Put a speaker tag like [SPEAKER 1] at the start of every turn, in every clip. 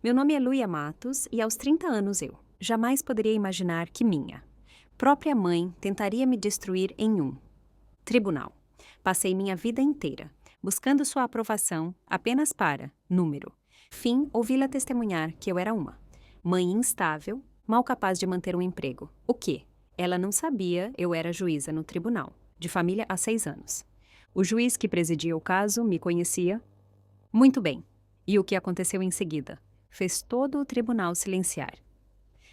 [SPEAKER 1] Meu nome é Luia Matos e aos 30 anos eu jamais poderia imaginar que minha própria mãe tentaria me destruir em um tribunal. Passei minha vida inteira buscando sua aprovação apenas para, número, fim ouvi-la testemunhar que eu era uma mãe instável, mal capaz de manter um emprego. O quê? Ela não sabia eu era juíza no tribunal, de família há 6 anos. O juiz que presidia o caso me conhecia muito bem. E o que aconteceu em seguida? Fez todo o tribunal silenciar.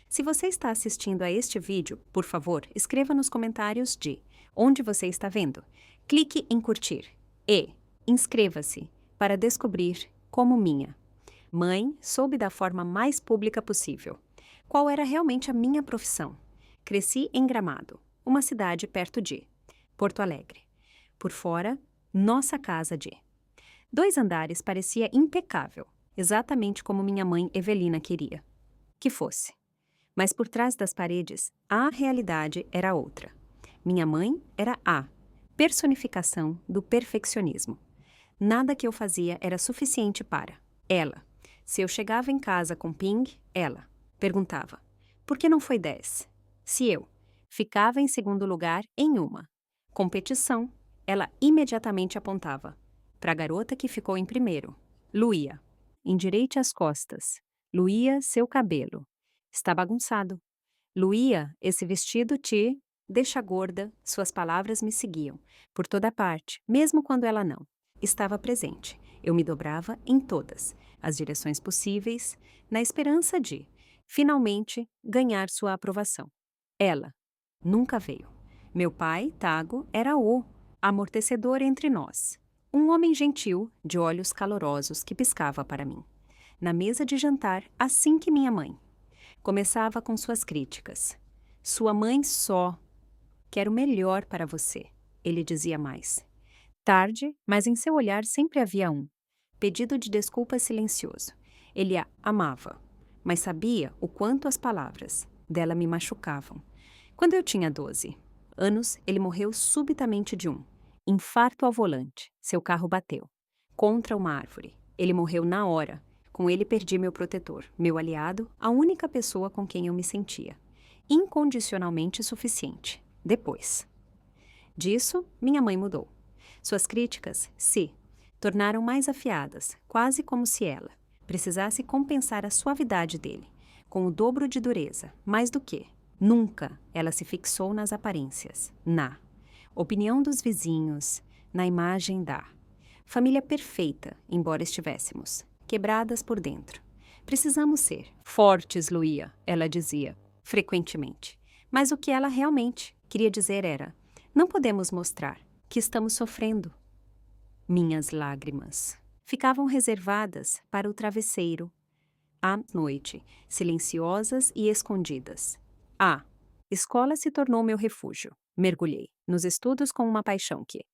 [SPEAKER 1] Se você está assistindo a este vídeo, por favor, escreva nos comentários de onde você está vendo. Clique em curtir e inscreva-se para descobrir como minha mãe soube da forma mais pública possível qual era realmente a minha profissão. Cresci em Gramado, uma cidade perto de Porto Alegre. Por fora, nossa casa de 2 andares parecia impecável, exatamente como minha mãe Evelina queria que fosse. Mas por trás das paredes, a realidade era outra. Minha mãe era a personificação do perfeccionismo. Nada que eu fazia era suficiente para ela. Se eu chegava em casa com ping, ela perguntava: por que não foi 10? Se eu ficava em segundo lugar em uma competição, ela imediatamente apontava para a garota que ficou em primeiro. Luía, endireite as costas. Luía, seu cabelo está bagunçado. Luía, esse vestido te deixa gorda. Suas palavras me seguiam por toda parte, mesmo quando ela não estava presente. Eu me dobrava em todas as direções possíveis, na esperança de, finalmente, ganhar sua aprovação. Ela nunca veio. Meu pai, Tago, era o amortecedor entre nós. Um homem gentil, de olhos calorosos, que piscava para mim. Na mesa de jantar, assim que minha mãe começava com suas críticas. Sua mãe só quer o melhor para você, ele dizia mais. Tarde, mas em seu olhar sempre havia um pedido de desculpa silencioso. Ele a amava, mas sabia o quanto as palavras dela me machucavam. Quando eu tinha 12 anos, ele morreu subitamente de um infarto ao volante. Seu carro bateu contra uma árvore. Ele morreu na hora. Com ele perdi meu protetor, meu aliado, a única pessoa com quem eu me sentia incondicionalmente suficiente. Depois disso, minha mãe mudou. Suas críticas se tornaram mais afiadas, quase como se ela precisasse compensar a suavidade dele, com o dobro de dureza, mais do que. Nunca ela se fixou nas aparências, na opinião dos vizinhos, na imagem da família perfeita, embora estivéssemos quebradas por dentro. Precisamos ser fortes, Luía, ela dizia, frequentemente. Mas o que ela realmente queria dizer era: não podemos mostrar que estamos sofrendo. Minhas lágrimas ficavam reservadas para o travesseiro, à noite, silenciosas e escondidas. A escola se tornou meu refúgio. Mergulhei nos estudos com uma paixão que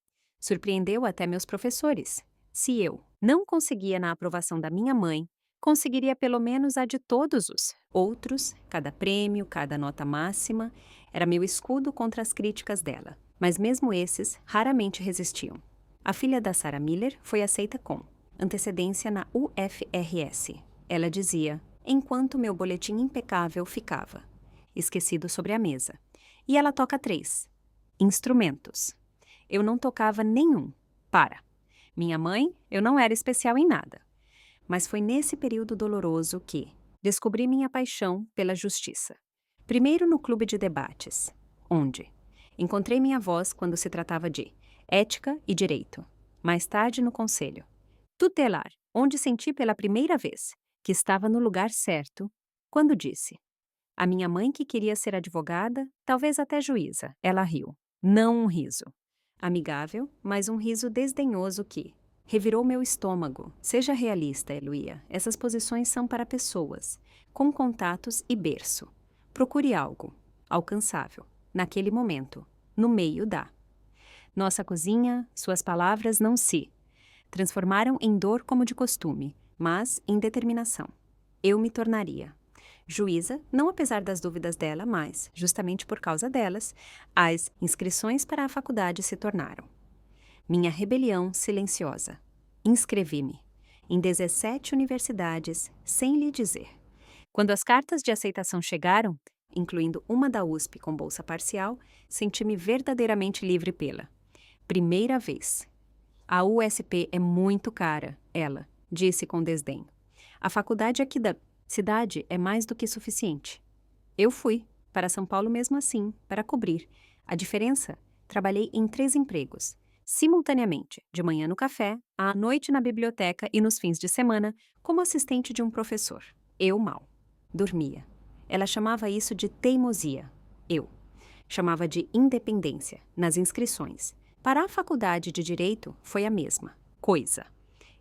[SPEAKER 1] surpreendeu até meus professores. Se eu não conseguia na aprovação da minha mãe, conseguiria pelo menos a de todos os outros. Cada prêmio, cada nota máxima era meu escudo contra as críticas dela. Mas mesmo esses raramente resistiam. A filha da Sarah Miller foi aceita com antecedência na UFRS. Ela dizia, enquanto meu boletim impecável ficava esquecido sobre a mesa. E ela toca 3 instrumentos. Eu não tocava nenhum. Para minha mãe, eu não era especial em nada. Mas foi nesse período doloroso que descobri minha paixão pela justiça. Primeiro no clube de debates, onde encontrei minha voz quando se tratava de ética e direito. Mais tarde no conselho tutelar, onde senti pela primeira vez que estava no lugar certo, quando disse: a minha mãe que queria ser advogada, talvez até juíza. Ela riu. Não um riso amigável, mas um riso desdenhoso que revirou meu estômago. Seja realista, Eluía. Essas posições são para pessoas com contatos e berço. Procure algo alcançável, naquele momento, no meio da nossa cozinha. Suas palavras não se transformaram em dor como de costume, mas em determinação. Eu me tornaria juíza, não apesar das dúvidas dela, mas, justamente por causa delas, as inscrições para a faculdade se tornaram minha rebelião silenciosa. Inscrevi-me. em 17 universidades, sem lhe dizer. Quando as cartas de aceitação chegaram, incluindo uma da USP com bolsa parcial, senti-me verdadeiramente livre pela primeira vez. A USP é muito cara, ela disse com desdém. A faculdade aqui da cidade é mais do que suficiente. Eu fui para São Paulo mesmo assim, para cobrir. A diferença? Trabalhei em 3 empregos, simultaneamente, de manhã no café, à noite na biblioteca e nos fins de semana, como assistente de um professor. Eu mal. Dormia. Ela chamava isso de teimosia. Eu chamava de independência, nas inscrições. Para a faculdade de Direito, foi a mesma coisa.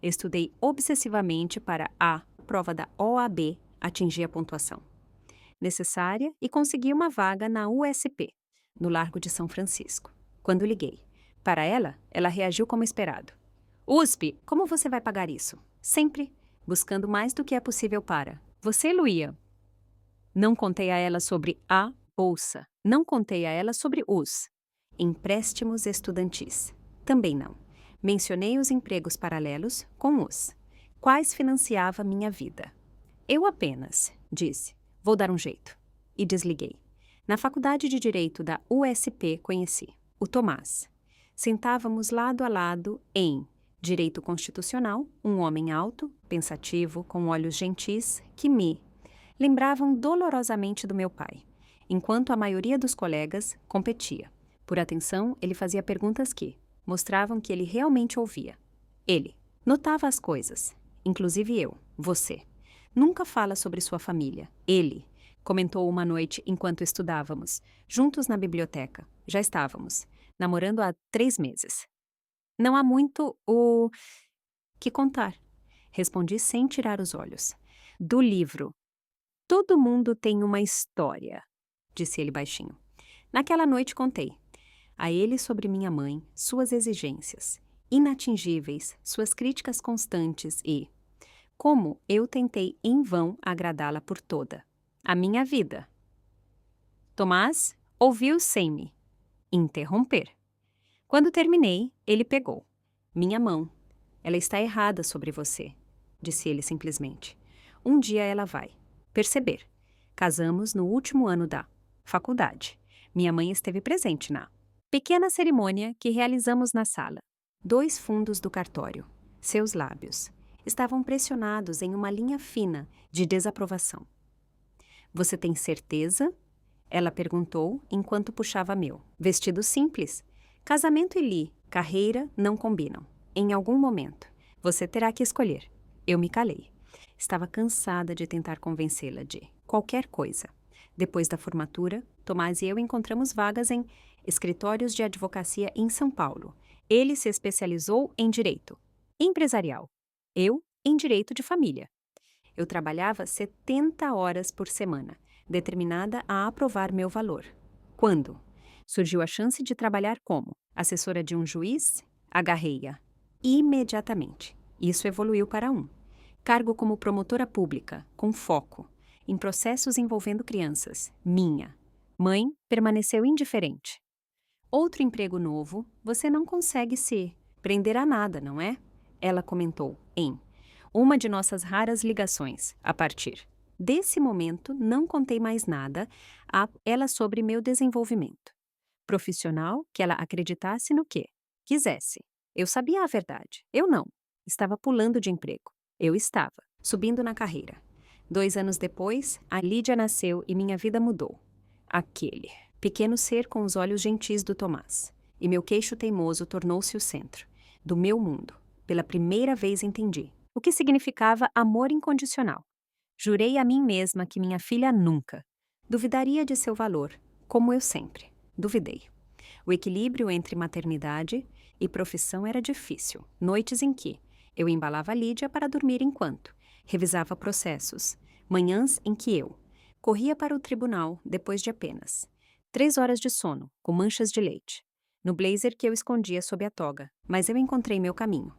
[SPEAKER 1] Estudei obsessivamente para a prova da OAB atingir a pontuação necessária e consegui uma vaga na USP, no Largo de São Francisco. Quando liguei para ela, ela reagiu como esperado. USP, como você vai pagar isso? Sempre buscando mais do que é possível para você, Luía. Não contei a ela sobre a bolsa. Não contei a ela sobre os empréstimos estudantis. Também não. Mencionei os empregos paralelos com os quais financiava minha vida. Eu apenas disse, vou dar um jeito. E desliguei. Na faculdade de Direito da USP conheci o Tomás. Sentávamos lado a lado em Direito Constitucional, um homem alto, pensativo, com olhos gentis, que me lembravam dolorosamente do meu pai, enquanto a maioria dos colegas competia. Por atenção, ele fazia perguntas que mostravam que ele realmente ouvia. Ele notava as coisas, inclusive eu, você. Nunca fala sobre sua família. Ele comentou uma noite enquanto estudávamos, juntos na biblioteca. Já estávamos namorando há 3 meses. Não há muito o que contar, respondi sem tirar os olhos. Do livro. Todo mundo tem uma história, disse ele baixinho. Naquela noite contei a ele sobre minha mãe, suas exigências inatingíveis, suas críticas constantes e como eu tentei em vão agradá-la por toda a minha vida. Tomás ouviu sem me interromper. Quando terminei, ele pegou minha mão. Ela está errada sobre você, disse ele simplesmente. Um dia ela vai perceber. Casamos no último ano da faculdade. Minha mãe esteve presente na pequena cerimônia que realizamos na sala. 2 fundos do cartório. Seus lábios estavam pressionados em uma linha fina de desaprovação. Você tem certeza? Ela perguntou enquanto puxava meu. Vestido simples. Casamento e carreira não combinam. Em algum momento, você terá que escolher. Eu me calei. Estava cansada de tentar convencê-la de qualquer coisa. Depois da formatura, Tomás e eu encontramos vagas em escritórios de advocacia em São Paulo. Ele se especializou em direito empresarial. Eu, em direito de família. Eu trabalhava 70 horas por semana, determinada a aprovar meu valor. Quando surgiu a chance de trabalhar como assessora de um juiz, agarrei-a imediatamente. Isso evoluiu para um cargo como promotora pública, com foco em processos envolvendo crianças. Minha mãe permaneceu indiferente. Outro emprego novo, você não consegue se prender a nada, não é? Ela comentou em uma de nossas raras ligações. A partir desse momento, não contei mais nada a ela sobre meu desenvolvimento profissional, que ela acreditasse no que quisesse. Eu sabia a verdade. Eu não. Estava pulando de emprego. Eu estava subindo na carreira. 2 anos depois, a Lídia nasceu e minha vida mudou. Aquele pequeno ser com os olhos gentis do Tomás. E meu queixo teimoso tornou-se o centro do meu mundo. Pela primeira vez entendi o que significava amor incondicional. Jurei a mim mesma que minha filha nunca duvidaria de seu valor, como eu sempre duvidei. O equilíbrio entre maternidade e profissão era difícil. Noites em que eu embalava a Lídia para dormir enquanto revisava processos. Manhãs em que eu corria para o tribunal depois de apenas 3 horas de sono, com manchas de leite, no blazer que eu escondia sob a toga. Mas eu encontrei meu caminho.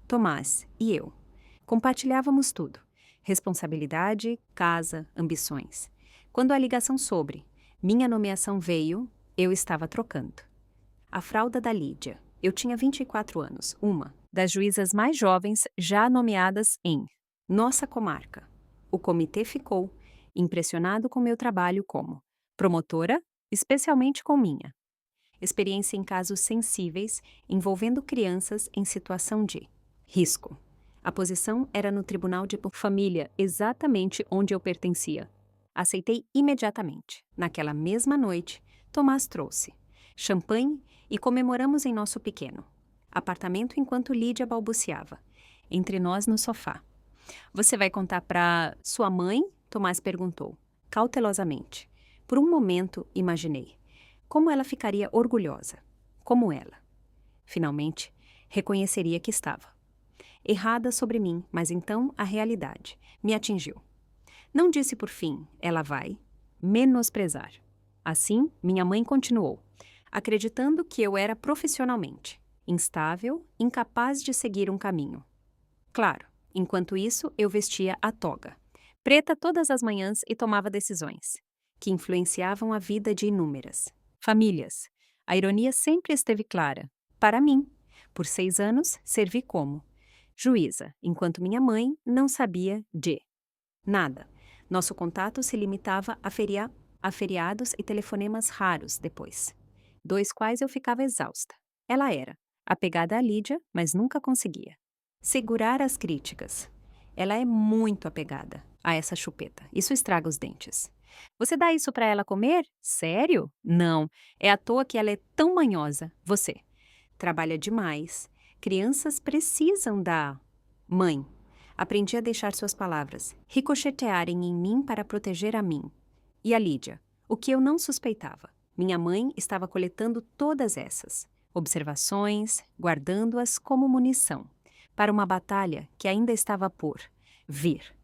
[SPEAKER 1] Tomás e eu compartilhávamos tudo. Responsabilidade, casa, ambições. Quando a ligação sobre minha nomeação veio, eu estava trocando a fralda da Lídia. Eu tinha 24 anos, uma das juízas mais jovens já nomeadas em nossa comarca. O comitê ficou impressionado com meu trabalho como promotora, especialmente com minha experiência em casos sensíveis envolvendo crianças em situação de risco. A posição era no Tribunal de Família, exatamente onde eu pertencia. Aceitei imediatamente. Naquela mesma noite, Tomás trouxe champanhe e comemoramos em nosso pequeno apartamento enquanto Lídia balbuciava, entre nós no sofá. Você vai contar para sua mãe? Tomás perguntou, cautelosamente. Por um momento, imaginei. Como ela ficaria orgulhosa? Como ela? Finalmente, reconheceria que estava. Errada sobre mim, mas então a realidade me atingiu. Não disse por fim, ela vai menosprezar. Assim, minha mãe continuou, acreditando que eu era profissionalmente instável, incapaz de seguir um caminho. Claro, enquanto isso eu vestia a toga, preta todas as manhãs e tomava decisões, que influenciavam a vida de inúmeras famílias. A ironia sempre esteve clara. Para mim, por 6 anos, servi como juíza, enquanto minha mãe não sabia de nada. Nosso contato se limitava a feriados e telefonemas raros depois, 2 quais eu ficava exausta. Ela era apegada a Lídia, mas nunca conseguia segurar as críticas. Ela é muito apegada a essa chupeta. Isso estraga os dentes. Você dá isso para ela comer? Sério? Não. É à toa que ela é tão manhosa. Você trabalha demais. Crianças precisam da mãe. Aprendi a deixar suas palavras ricochetearem em mim para proteger a mim. E a Lídia, o que eu não suspeitava. Minha mãe estava coletando todas essas observações, guardando-as como munição para uma batalha que ainda estava por vir.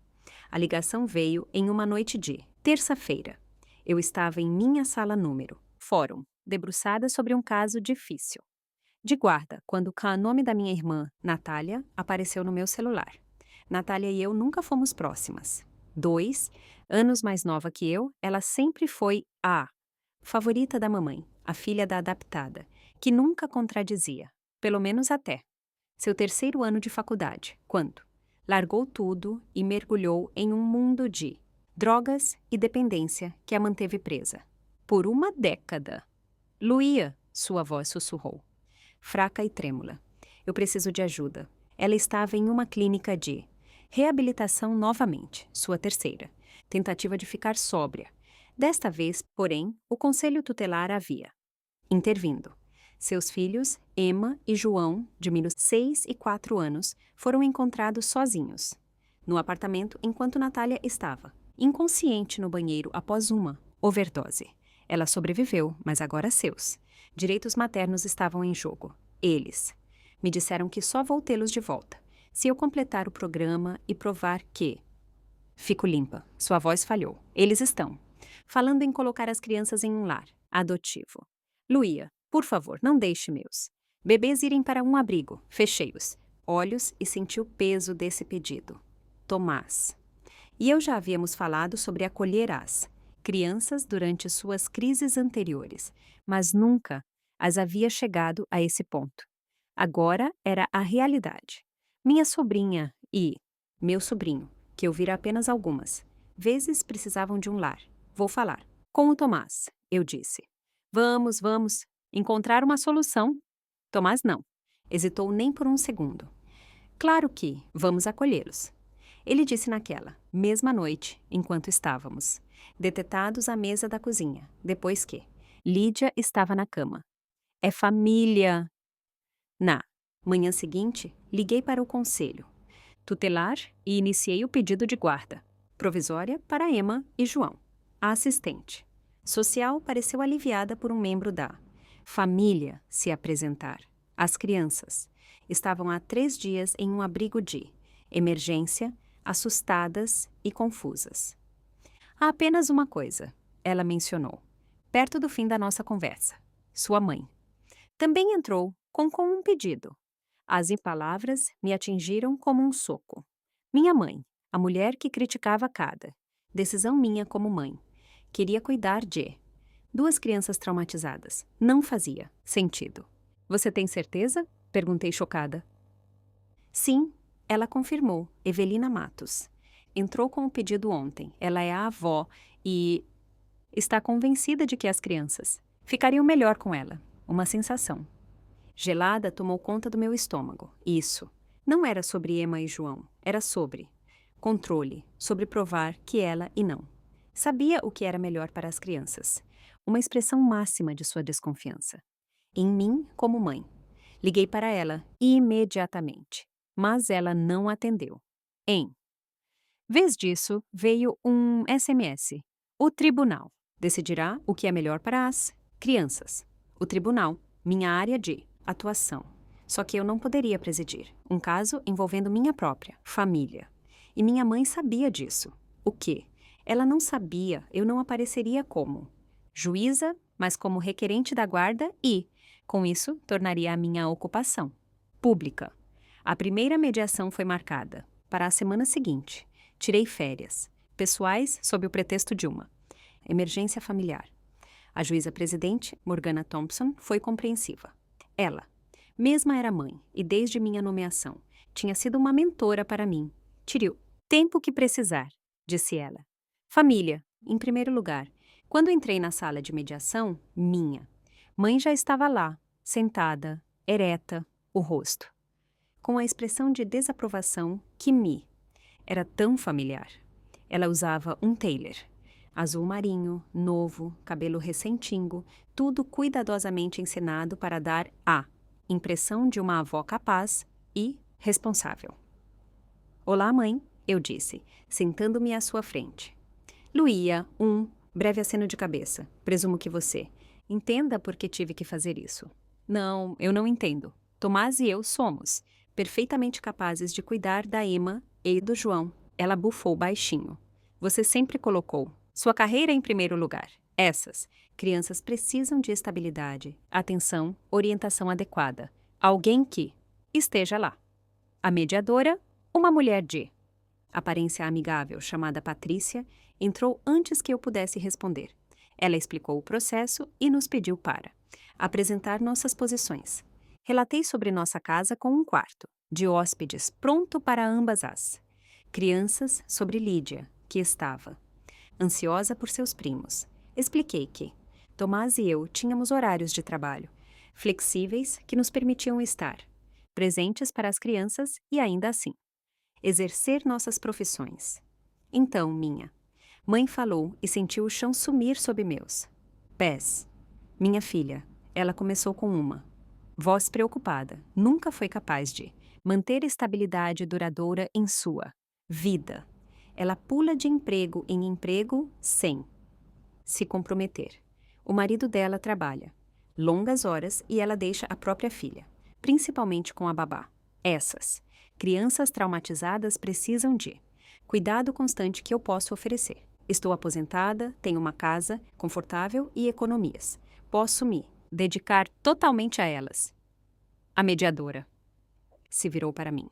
[SPEAKER 1] A ligação veio em uma noite de terça-feira. Eu estava em minha sala número, fórum, debruçada sobre um caso difícil. De guarda, quando o nome da minha irmã, Natália, apareceu no meu celular. Natália e eu nunca fomos próximas. 2 anos mais nova que eu, ela sempre foi a favorita da mamãe, a filha da adaptada, que nunca contradizia, pelo menos até seu 3º ano de faculdade, quando largou tudo e mergulhou em um mundo de drogas e dependência que a manteve presa. Por uma década. Luía, sua voz sussurrou, fraca e trêmula. Eu preciso de ajuda. Ela estava em uma clínica de reabilitação novamente, sua 3ª. Tentativa de ficar sóbria. Desta vez, porém, o conselho tutelar havia intervindo. Seus filhos, Emma e João, de menos 6 e 4 anos, foram encontrados sozinhos no apartamento enquanto Natália estava inconsciente no banheiro após uma overdose. Ela sobreviveu, mas agora seus direitos maternos estavam em jogo. Eles me disseram que só vou tê-los de volta se eu completar o programa e provar que fico limpa. Sua voz falhou. Eles estão falando em colocar as crianças em um lar adotivo. Luía, por favor, não deixe meus bebês irem para um abrigo. Fechei-os olhos e senti o peso desse pedido. Tomás. E eu já havíamos falado sobre acolher as crianças durante suas crises anteriores, mas nunca as havia chegado a esse ponto. Agora era a realidade. Minha sobrinha e meu sobrinho, que eu vira apenas algumas vezes, precisavam de um lar. Vou falar com o Tomás, eu disse. Vamos encontrar uma solução. Tomás não hesitou nem por um segundo. Claro que vamos acolhê-los. Ele disse naquela mesma noite, enquanto estávamos detetados à mesa da cozinha, depois que Lídia estava na cama. É família. Na manhã seguinte, liguei para o conselho tutelar e iniciei o pedido de guarda provisória para Emma e João. A assistente social pareceu aliviada por um membro da família se apresentar. As crianças estavam há 3 dias em um abrigo de emergência, assustadas e confusas. Há apenas uma coisa, ela mencionou, perto do fim da nossa conversa. Sua mãe também entrou com um pedido. As palavras me atingiram como um soco. Minha mãe, a mulher que criticava cada decisão minha como mãe, queria cuidar de 2 crianças traumatizadas. Não fazia sentido. Você tem certeza? Perguntei chocada. Sim, ela confirmou, Evelina Matos. Entrou com o pedido ontem. Ela é a avó e está convencida de que as crianças ficariam melhor com ela. Uma sensação. Gelada tomou conta do meu estômago. Isso. Não era sobre Emma e João. Era sobre controle, sobre provar que ela e não. Sabia o que era melhor para as crianças. Uma expressão máxima de sua desconfiança. Em mim, como mãe. Liguei para ela imediatamente, mas ela não atendeu. Em vez disso, veio um SMS. O tribunal decidirá o que é melhor para as crianças. O tribunal, minha área de atuação. Só que eu não poderia presidir. Um caso envolvendo minha própria família. E minha mãe sabia disso. O quê? Ela não sabia, eu não apareceria como juíza, mas como requerente da guarda e, com isso, tornaria a minha ocupação pública. A primeira mediação foi marcada para a semana seguinte. Tirei férias, pessoais sob o pretexto de uma emergência familiar. A juíza presidente, Morgana Thompson, foi compreensiva. Ela, mesma era mãe e desde minha nomeação, tinha sido uma mentora para mim. Tire o tempo que precisar, disse ela. Família, em primeiro lugar. Quando entrei na sala de mediação, minha mãe já estava lá, sentada, ereta, o rosto, com a expressão de desaprovação que me era tão familiar. Ela usava um tailor, azul marinho, novo, cabelo recém-tingo, tudo cuidadosamente encenado para dar a impressão de uma avó capaz e responsável. Olá, mãe, eu disse, sentando-me à sua frente. Luía, breve aceno de cabeça. Presumo que você entenda por que tive que fazer isso. Não, eu não entendo. Tomás e eu somos perfeitamente capazes de cuidar da Emma e do João. Ela bufou baixinho. Você sempre colocou sua carreira em primeiro lugar. Essas crianças precisam de estabilidade, atenção, orientação adequada. Alguém que esteja lá. A mediadora, uma mulher de aparência amigável chamada Patrícia, entrou antes que eu pudesse responder. Ela explicou o processo e nos pediu para apresentar nossas posições. Relatei sobre nossa casa com um quarto, de hóspedes pronto para ambas as crianças, sobre Lídia, que estava ansiosa por seus primos. Expliquei que Tomás e eu tínhamos horários de trabalho, flexíveis que nos permitiam estar presentes para as crianças e ainda assim exercer nossas profissões. Então, minha mãe falou e sentiu o chão sumir sob meus pés. Minha filha, ela começou com uma voz preocupada, nunca foi capaz de manter estabilidade duradoura em sua vida. Ela pula de emprego em emprego sem se comprometer. O marido dela trabalha longas horas e ela deixa a própria filha, principalmente com a babá. Essas crianças traumatizadas precisam de cuidado constante que eu posso oferecer. Estou aposentada, tenho uma casa confortável e economias. Posso me dedicar totalmente a elas. A mediadora se virou para mim.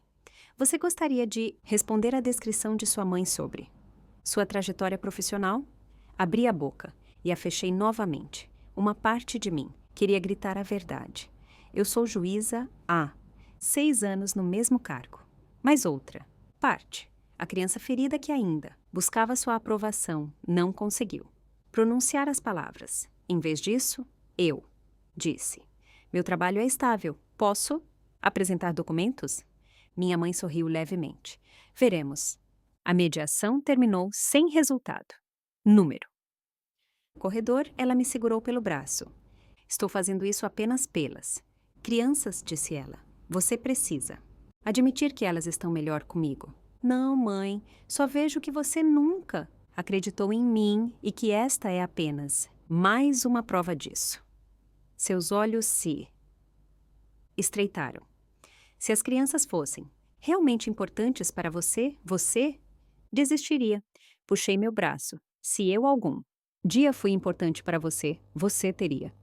[SPEAKER 1] Você gostaria de responder à descrição de sua mãe sobre sua trajetória profissional? Abri a boca e a fechei novamente. Uma parte de mim queria gritar a verdade. Eu sou juíza há 6 anos no mesmo cargo. Mas outra parte, a criança ferida que ainda buscava sua aprovação, não conseguiu pronunciar as palavras. Em vez disso, eu disse: meu trabalho é estável. Posso apresentar documentos? Minha mãe sorriu levemente. Veremos. A mediação terminou sem resultado. Número. No corredor, ela me segurou pelo braço. Estou fazendo isso apenas pelas crianças, disse ela. Você precisa admitir que elas estão melhor comigo. Não, mãe, só vejo que você nunca acreditou em mim e que esta é apenas mais uma prova disso. Seus olhos se estreitaram. Se as crianças fossem realmente importantes para você, você desistiria. Puxei meu braço. Se eu algum dia fui importante para você, você teria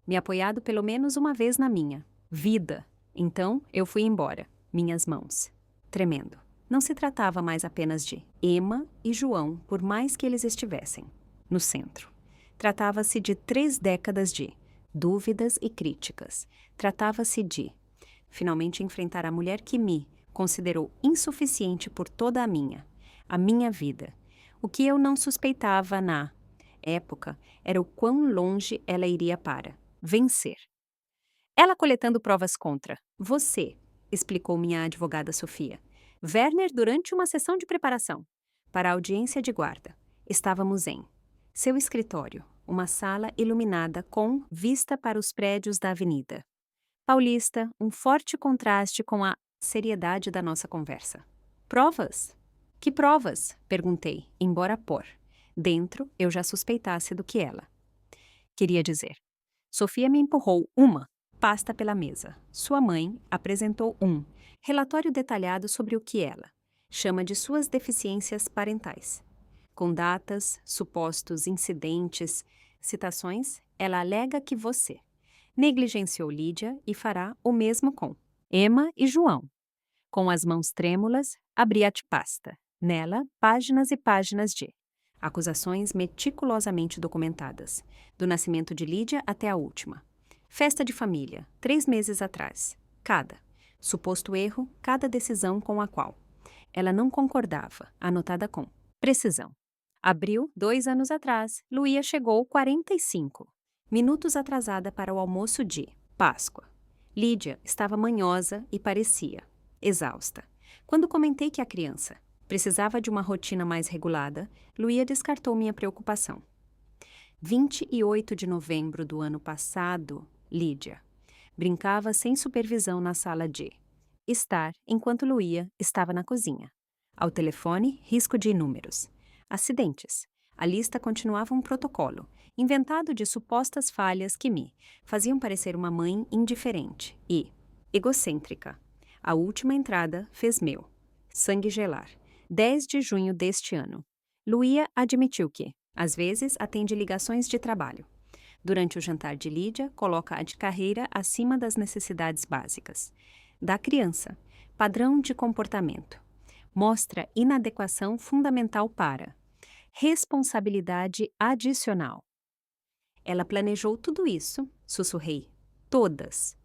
[SPEAKER 1] me apoiado pelo menos uma vez na minha vida. Então, eu fui embora, minhas mãos tremendo. Não se tratava mais apenas de Emma e João, por mais que eles estivessem no centro. Tratava-se de 3 décadas de dúvidas e críticas. Tratava-se de finalmente enfrentar a mulher que me considerou insuficiente por toda a minha vida. O que eu não suspeitava na época era o quão longe ela iria para vencer. Ela coletando provas contra você, explicou minha advogada Sofia. Werner, durante uma sessão de preparação para a audiência de guarda, estávamos em seu escritório, uma sala iluminada com vista para os prédios da avenida Paulista, um forte contraste com a seriedade da nossa conversa. Provas? Que provas? Perguntei, embora por dentro eu já suspeitasse do que ela queria dizer. Sofia me empurrou uma pasta pela mesa. Sua mãe apresentou um relatório detalhado sobre o que ela chama de suas deficiências parentais. Com datas, supostos incidentes, citações, ela alega que você negligenciou Lídia e fará o mesmo com Emma e João. Com as mãos trêmulas, abri a pasta. Nela, páginas e páginas de acusações meticulosamente documentadas, do nascimento de Lídia até a última. Festa de família, 3 meses atrás. Cada. Suposto erro, cada decisão com a qual ela não concordava, anotada com precisão. Abril, 2 anos atrás, Luía chegou 45 minutos atrasada para o almoço de Páscoa. Lídia estava manhosa e parecia exausta. Quando comentei que a criança precisava de uma rotina mais regulada, Luía descartou minha preocupação. 28 de novembro do ano passado, Lídia brincava sem supervisão na sala de estar enquanto Luía estava na cozinha. Ao telefone, risco de inúmeros acidentes. A lista continuava um protocolo, inventado de supostas falhas que me faziam parecer uma mãe indiferente e egocêntrica. A última entrada fez meu sangue gelar. 10 de junho deste ano. Luía admitiu que, às vezes, atende ligações de trabalho. Durante o jantar de Lídia, coloca a de carreira acima das necessidades básicas da criança, padrão de comportamento. Mostra inadequação fundamental para responsabilidade adicional. Ela planejou tudo isso, sussurrei, todas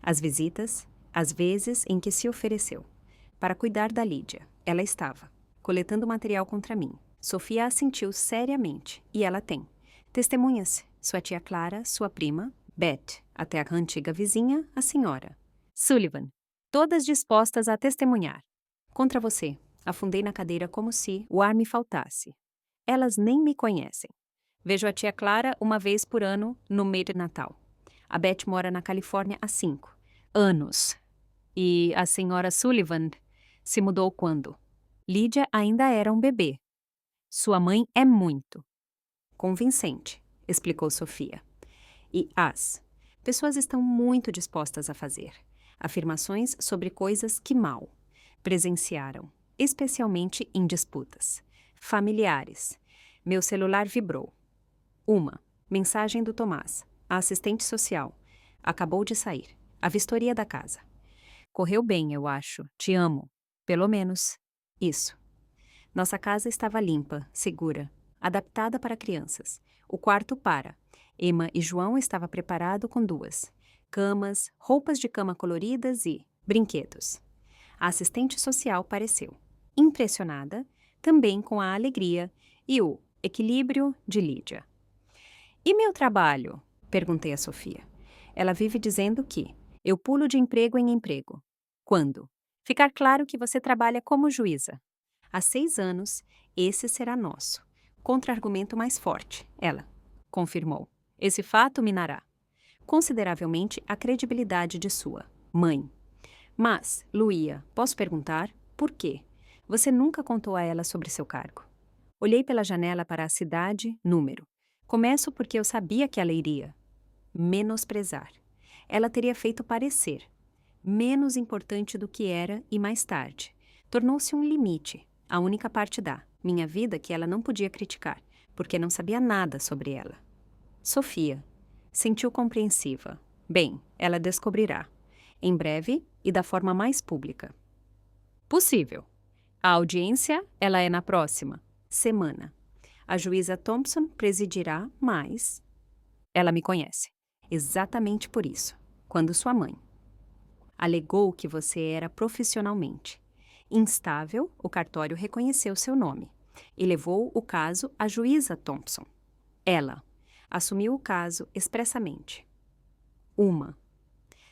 [SPEAKER 1] as visitas, as vezes em que se ofereceu, para cuidar da Lídia. Ela estava coletando material contra mim. Sofia assentiu seriamente, e ela tem testemunhas, sua tia Clara, sua prima, Beth, até a antiga vizinha, a senhora Sullivan, todas dispostas a testemunhar. Contra você, afundei na cadeira como se o ar me faltasse. Elas nem me conhecem. Vejo a tia Clara uma vez por ano no meio de Natal. A Beth mora na Califórnia há 5 anos. E a senhora Sullivan se mudou quando? Lídia ainda era um bebê. Sua mãe é muito convincente, explicou Sofia. E as pessoas estão muito dispostas a fazer afirmações sobre coisas que mal presenciaram, especialmente em disputas familiares. Meu celular vibrou. Uma mensagem do Tomás, a assistente social. Acabou de sair. A vistoria da casa. Correu bem, eu acho. Te amo. Pelo menos. Isso. Nossa casa estava limpa, segura, adaptada para crianças. O quarto para. Emma e João estava preparado com 2 camas, roupas de cama coloridas e brinquedos. A assistente social pareceu impressionada, também com a alegria e o equilíbrio de Lídia. E meu trabalho? Perguntei a Sofia. Ela vive dizendo que eu pulo de emprego em emprego. Quando? Ficar claro que você trabalha como juíza. Há 6 anos, esse será nosso contra-argumento mais forte, ela confirmou. Esse fato minará consideravelmente a credibilidade de sua mãe. Mas, Luía, posso perguntar por quê? Você nunca contou a ela sobre seu cargo. Olhei pela janela para a cidade, número. Começo porque eu sabia que ela iria menosprezar. Ela teria feito parecer menos importante do que era e mais tarde tornou-se um limite, a única parte da minha vida que ela não podia criticar, porque não sabia nada sobre ela. Sofia sentiu compreensiva. Bem, ela descobrirá. Em breve e da forma mais pública possível. A audiência, ela é na próxima semana. A juíza Thompson presidirá, mas ela me conhece. Exatamente por isso. Quando sua mãe Alegou que você era profissionalmente instável. O cartório reconheceu seu nome e levou o caso à juíza Thompson. Ela assumiu o caso expressamente. Uma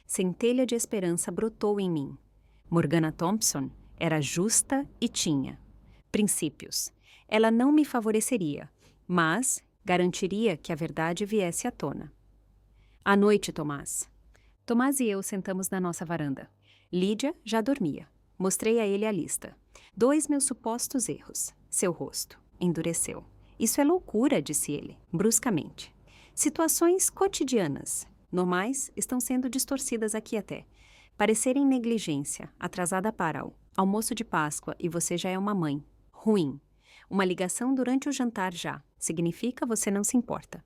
[SPEAKER 1] centelha de esperança brotou em mim. Morgana Thompson era justa e tinha princípios. Ela não me favoreceria, mas garantiria que a verdade viesse à tona. À noite, Tomás. Tomás e eu sentamos na nossa varanda. Lídia já dormia. Mostrei a ele a lista. 2 meus supostos erros. Seu rosto endureceu. Isso é loucura, disse ele, bruscamente. Situações cotidianas, normais, estão sendo distorcidas aqui até. Parecerem negligência, atrasada para o almoço de Páscoa e você já é uma mãe. Ruim. Uma ligação durante o jantar já. Significa você não se importa.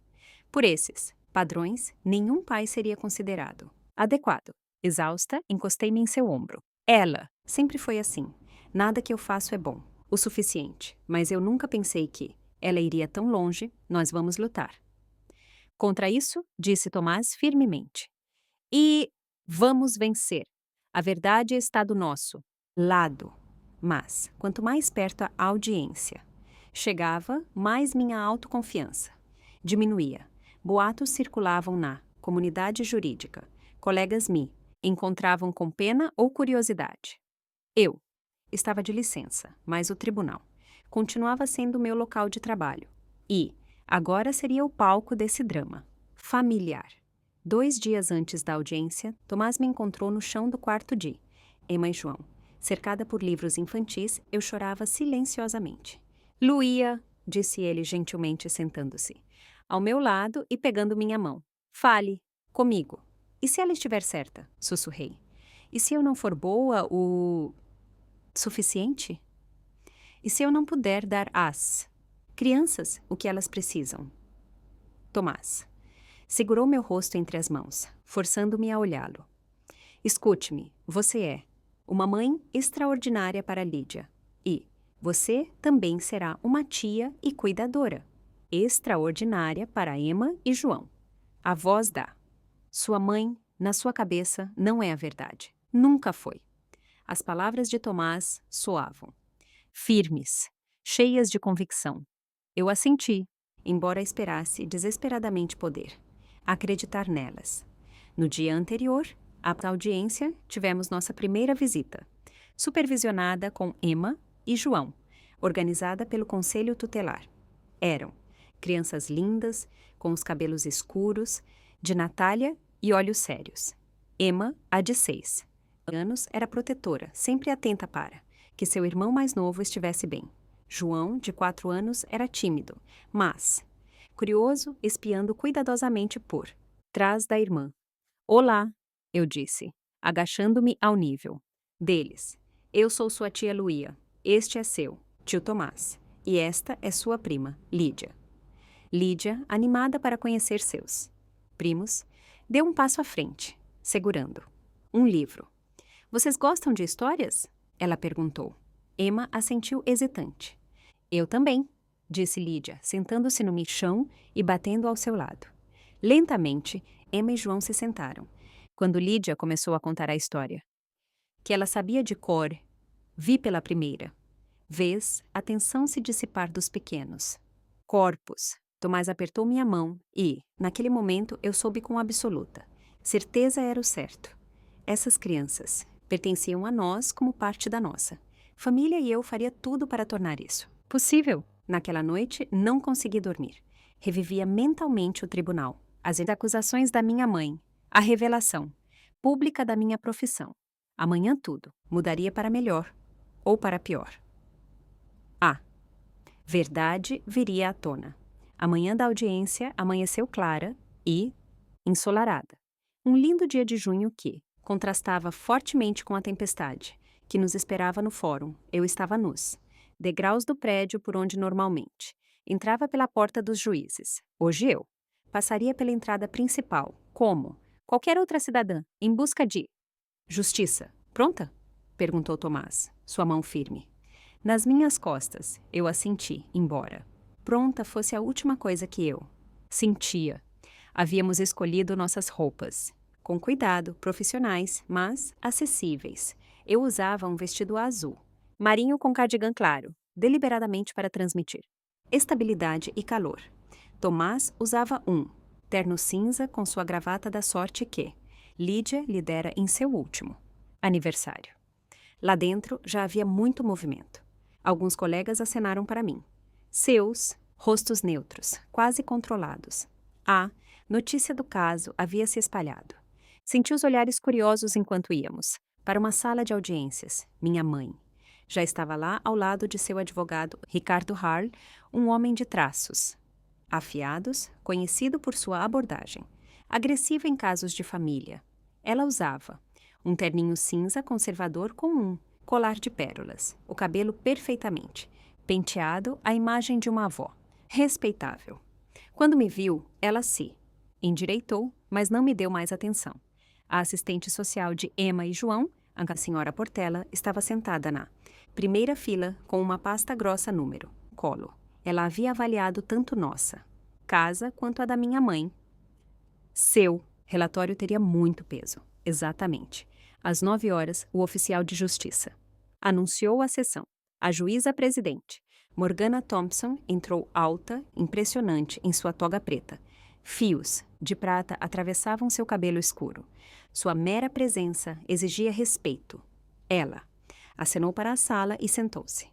[SPEAKER 1] Por esses padrões, nenhum pai seria considerado adequado. Exausta, encostei-me em seu ombro. Ela sempre foi assim. Nada que eu faço é bom. O suficiente. Mas eu nunca pensei que ela iria tão longe. Nós vamos lutar. Contra isso, disse Tomás firmemente. E vamos vencer. A verdade está do nosso lado. Mas, quanto mais perto a audiência chegava, mais minha autoconfiança diminuía. Boatos circulavam na comunidade jurídica. Colegas me encontravam com pena ou curiosidade. Eu estava de licença, mas o tribunal continuava sendo meu local de trabalho. E agora seria o palco desse drama familiar. 2 dias antes da audiência, Tomás me encontrou no chão do quarto de Emma e João. Cercada por livros infantis, eu chorava silenciosamente. Luía, disse ele gentilmente sentando-se ao meu lado e pegando minha mão. Fale comigo. E se ela estiver certa? Sussurrei. E se eu não for boa o suficiente? E se eu não puder dar às crianças o que elas precisam? Tomás segurou meu rosto entre as mãos, forçando-me a olhá-lo. Escute-me, você é uma mãe extraordinária para Lídia. E você também será uma tia e cuidadora extraordinária para Emma e João. A voz dá. Sua mãe, na sua cabeça, não é a verdade. Nunca foi. As palavras de Tomás soavam firmes, cheias de convicção. Eu assenti, embora esperasse desesperadamente poder acreditar nelas. No dia anterior, à audiência, tivemos nossa primeira visita, supervisionada com Emma e João, organizada pelo Conselho Tutelar. Eram crianças lindas, com os cabelos escuros, de Natália e olhos sérios. Emma, a de 6 anos, era protetora, sempre atenta para que seu irmão mais novo estivesse bem. João, de 4 anos, era tímido, mas curioso, espiando cuidadosamente por trás da irmã. Olá, eu disse, agachando-me ao nível deles. Eu sou sua tia Luía. Este é seu, tio Tomás. E esta é sua prima, Lídia. Lídia, animada para conhecer seus primos, deu um passo à frente, segurando um livro. Vocês gostam de histórias? Ela perguntou. Emma assentiu hesitante. Eu também, disse Lídia, sentando-se no chão e batendo ao seu lado. Lentamente, Emma e João se sentaram, quando Lídia começou a contar a história. Que ela sabia de cor, vi pela primeira vez a tensão se dissipar dos pequenos corpos. Tomás apertou minha mão e, naquele momento, eu soube com absoluta certeza era o certo. Essas crianças pertenciam a nós como parte da nossa família e eu faria tudo para tornar isso possível. Naquela noite, não consegui dormir. Revivia mentalmente o tribunal, as acusações da minha mãe, a revelação pública da minha profissão. Amanhã tudo mudaria para melhor ou para pior. A verdade viria à tona. A manhã da audiência amanheceu clara e ensolarada. Um lindo dia de junho que contrastava fortemente com a tempestade que nos esperava no fórum. Eu estava nos degraus do prédio por onde normalmente entrava pela porta dos juízes. Hoje eu passaria pela entrada principal, como qualquer outra cidadã, em busca de justiça. Pronta? Perguntou Tomás, sua mão firme. Nas minhas costas, eu assenti, embora pronta fosse a última coisa que eu sentia. Havíamos escolhido nossas roupas Com cuidado, profissionais, mas acessíveis. Eu usava um vestido azul, marinho com cardigan claro, deliberadamente para transmitir estabilidade e calor. Tomás usava um terno cinza com sua gravata da sorte que Lídia lhe dera em seu último aniversário. Lá dentro já havia muito movimento. Alguns colegas acenaram para mim. Seus rostos neutros, quase controlados. A notícia do caso havia se espalhado. Senti os olhares curiosos enquanto íamos para uma sala de audiências. Minha mãe já estava lá ao lado de seu advogado, Ricardo Harl, um homem de traços afiados, conhecido por sua abordagem, agressiva em casos de família. Ela usava um terninho cinza conservador com um colar de pérolas, o cabelo perfeitamente, penteado à imagem de uma avó, respeitável. Quando me viu, ela se endireitou, mas não me deu mais atenção. A assistente social de Emma e João, a senhora Portela, estava sentada na primeira fila com uma pasta grossa número, colo. Ela havia avaliado tanto nossa casa quanto a da minha mãe. Seu relatório teria muito peso. Exatamente. Às 9 horas, o oficial de justiça anunciou a sessão. A juíza presidente, Morgana Thompson, entrou alta, impressionante, em sua toga preta. Fios de prata atravessavam seu cabelo escuro. Sua mera presença exigia respeito. Ela acenou para a sala e sentou-se.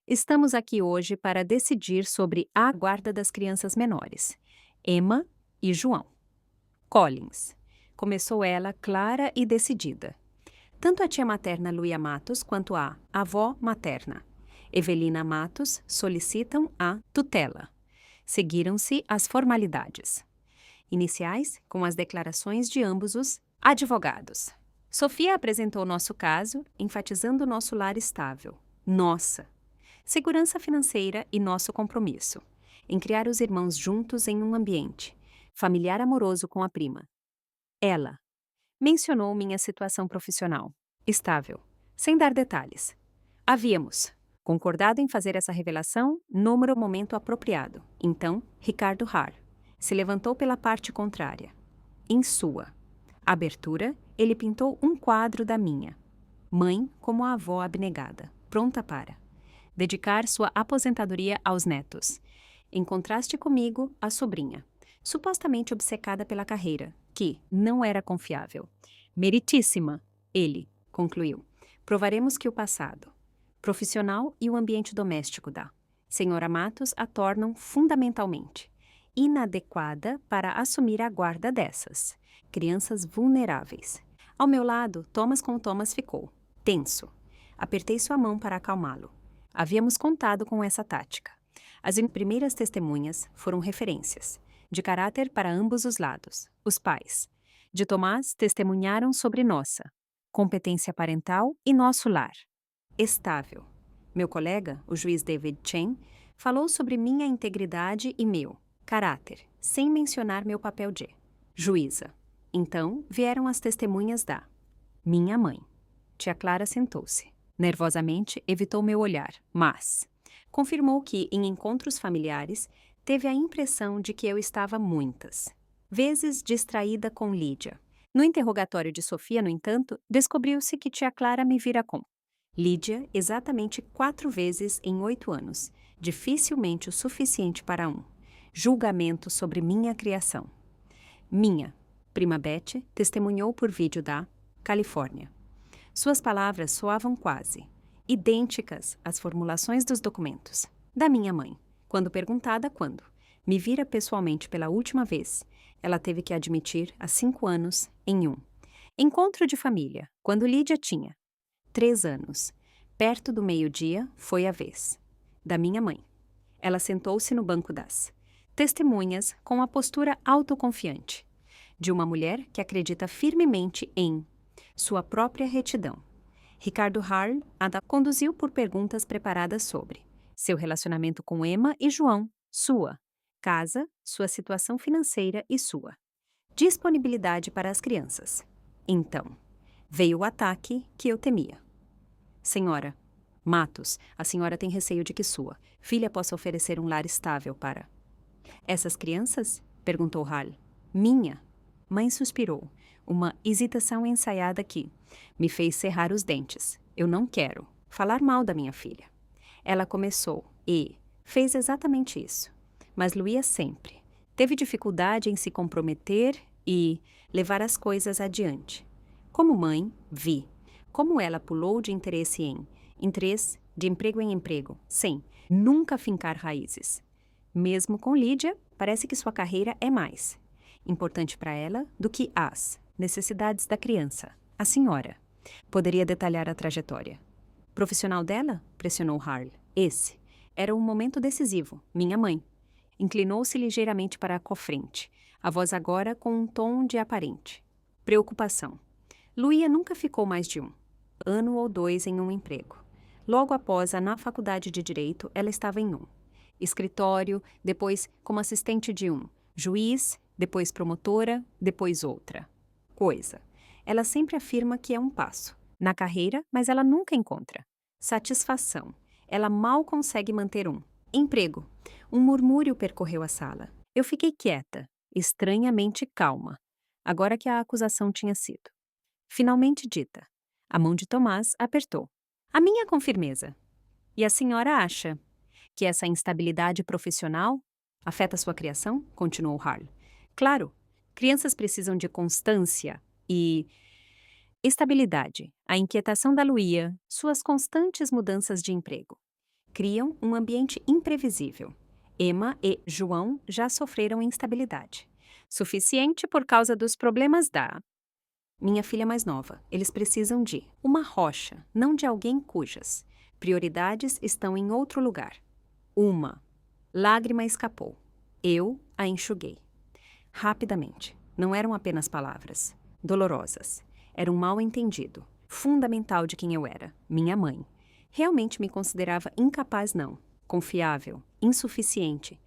[SPEAKER 1] Estamos aqui hoje para decidir sobre a guarda das crianças menores, Emma e João. Collins. Começou ela, clara e decidida. Tanto a tia materna Luia Matos quanto a avó materna, Evelina Matos, solicitam a tutela. Seguiram-se as formalidades iniciais com as declarações de ambos os advogados. Sofia apresentou nosso caso, enfatizando nosso lar estável, nossa segurança financeira e nosso compromisso em criar os irmãos juntos em um ambiente familiar amoroso com a prima. Ela mencionou minha situação profissional, estável, sem dar detalhes. Havíamos concordado em fazer essa revelação no momento apropriado. Então, Ricardo Har se levantou pela parte contrária. Em sua abertura, ele pintou um quadro da minha mãe como a avó abnegada, pronta para dedicar sua aposentadoria aos netos. Em contraste comigo, a sobrinha, supostamente obcecada pela carreira, que não era confiável. Meritíssima, ele concluiu. Provaremos que o passado profissional e o ambiente doméstico da senhora Matos a tornam fundamentalmente inadequada para assumir a guarda dessas crianças vulneráveis. Ao meu lado, Thomas ficou tenso. Apertei sua mão para acalmá-lo. Havíamos contado com essa tática. As primeiras testemunhas foram referências, de caráter para ambos os lados. Os pais de Tomás testemunharam sobre nossa competência parental e nosso lar estável. Meu colega, o juiz David Chen, falou sobre minha integridade e meu caráter, sem mencionar meu papel de juíza. Então vieram as testemunhas da minha mãe. Tia Clara sentou-se. Nervosamente evitou meu olhar, mas confirmou que, em encontros familiares, teve a impressão de que eu estava muitas vezes distraída com Lídia. No interrogatório de Sofia, no entanto, descobriu-se que tia Clara me vira com Lídia exatamente 4 vezes em 8 anos, dificilmente o suficiente para um julgamento sobre minha criação. Minha prima Beth testemunhou por vídeo da Califórnia. Suas palavras soavam quase idênticas às formulações dos documentos da minha mãe. Quando perguntada quando me vira pessoalmente pela última vez, ela teve que admitir há 5 anos em um encontro de família, quando Lídia tinha 3 anos. Perto do meio-dia foi a vez da minha mãe. Ela sentou-se no banco das testemunhas com a postura autoconfiante de uma mulher que acredita firmemente em sua própria retidão. Ricardo Harl a conduziu por perguntas preparadas sobre seu relacionamento com Emma e João, sua casa, sua situação financeira e sua disponibilidade para as crianças. Então, veio o ataque que eu temia. Senhora Matos, a senhora tem receio de que sua filha possa oferecer um lar estável para essas crianças? Perguntou Hal. Minha? Mãe suspirou. uma hesitação ensaiada que me fez cerrar os dentes. Eu não quero falar mal da minha filha. Ela começou e fez exatamente isso. Mas Luía sempre teve dificuldade em se comprometer e levar as coisas adiante. Como mãe, vi como ela pulou de interesse em interesse, de emprego em emprego, sem nunca fincar raízes. Mesmo com Lídia, parece que sua carreira é mais importante para ela do que as necessidades da criança. A senhora poderia detalhar a trajetória profissional dela? Pressionou Harl. Esse era um momento decisivo. Minha mãe inclinou-se ligeiramente para a cofrente, a voz agora com um tom de aparente preocupação. Luía nunca ficou mais de 1 ano ou 2 em um emprego. Logo após na faculdade de Direito, ela estava em escritório, depois como assistente de juiz, depois promotora, depois outra coisa. Ela sempre afirma que é um passo na carreira, mas ela nunca encontra satisfação. Ela mal consegue manter emprego. Um murmúrio percorreu a sala. Eu fiquei quieta, estranhamente calma, agora que a acusação tinha sido finalmente dita. A mão de Tomás apertou. A minha com firmeza. E a senhora acha que essa instabilidade profissional afeta sua criação? Continuou Harl. Claro, crianças precisam de constância e estabilidade. A inquietação da Luía, suas constantes mudanças de emprego, criam um ambiente imprevisível. Emma e João já sofreram instabilidade. Suficiente por causa dos problemas da minha filha mais nova. Eles precisam de uma rocha, não de alguém cujas prioridades estão em outro lugar. Uma lágrima escapou. Eu a enxuguei. Rapidamente. Não eram apenas palavras dolorosas. Era um mal-entendido, fundamental de quem eu era, minha mãe. Realmente me considerava incapaz, não. Confiável, insuficiente.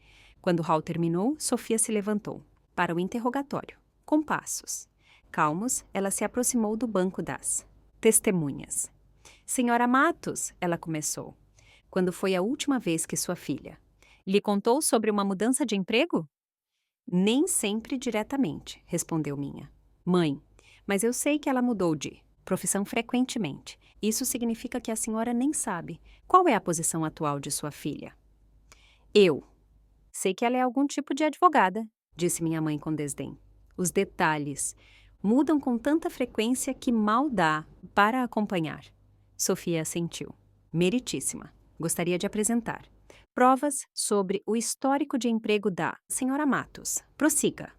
[SPEAKER 1] Quando Hal terminou, Sofia se levantou para o interrogatório, com passos calmos. Ela se aproximou do banco das testemunhas. Senhora Matos, ela começou. Quando foi a última vez que sua filha lhe contou sobre uma mudança de emprego? Nem sempre diretamente, respondeu minha mãe. Mas eu sei que ela mudou de profissão frequentemente. Isso significa que a senhora nem sabe qual é a posição atual de sua filha. Eu sei que ela é algum tipo de advogada, disse minha mãe com desdém. Os detalhes mudam com tanta frequência que mal dá para acompanhar. Sofia assentiu. Meritíssima. Gostaria de apresentar provas sobre o histórico de emprego da senhora Matos. Prossiga,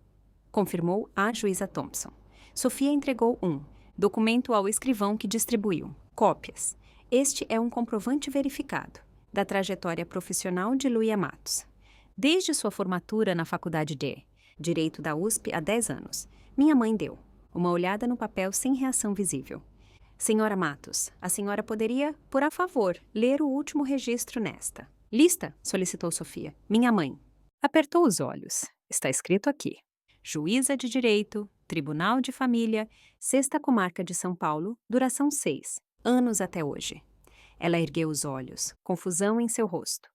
[SPEAKER 1] confirmou a juíza Thompson. Sofia entregou documento ao escrivão que distribuiu cópias. Este é um comprovante verificado da trajetória profissional de Luía Matos. Desde sua formatura na Faculdade de Direito da USP há 10 anos, minha mãe deu uma olhada no papel sem reação visível. Senhora Matos, a senhora poderia, por favor, ler o último registro nesta lista? Solicitou Sofia. Minha mãe apertou os olhos. Está escrito aqui. Juíza de Direito, Tribunal de Família, 6ª Comarca de São Paulo, duração 6 anos até hoje. Ela ergueu os olhos, confusão em seu rosto.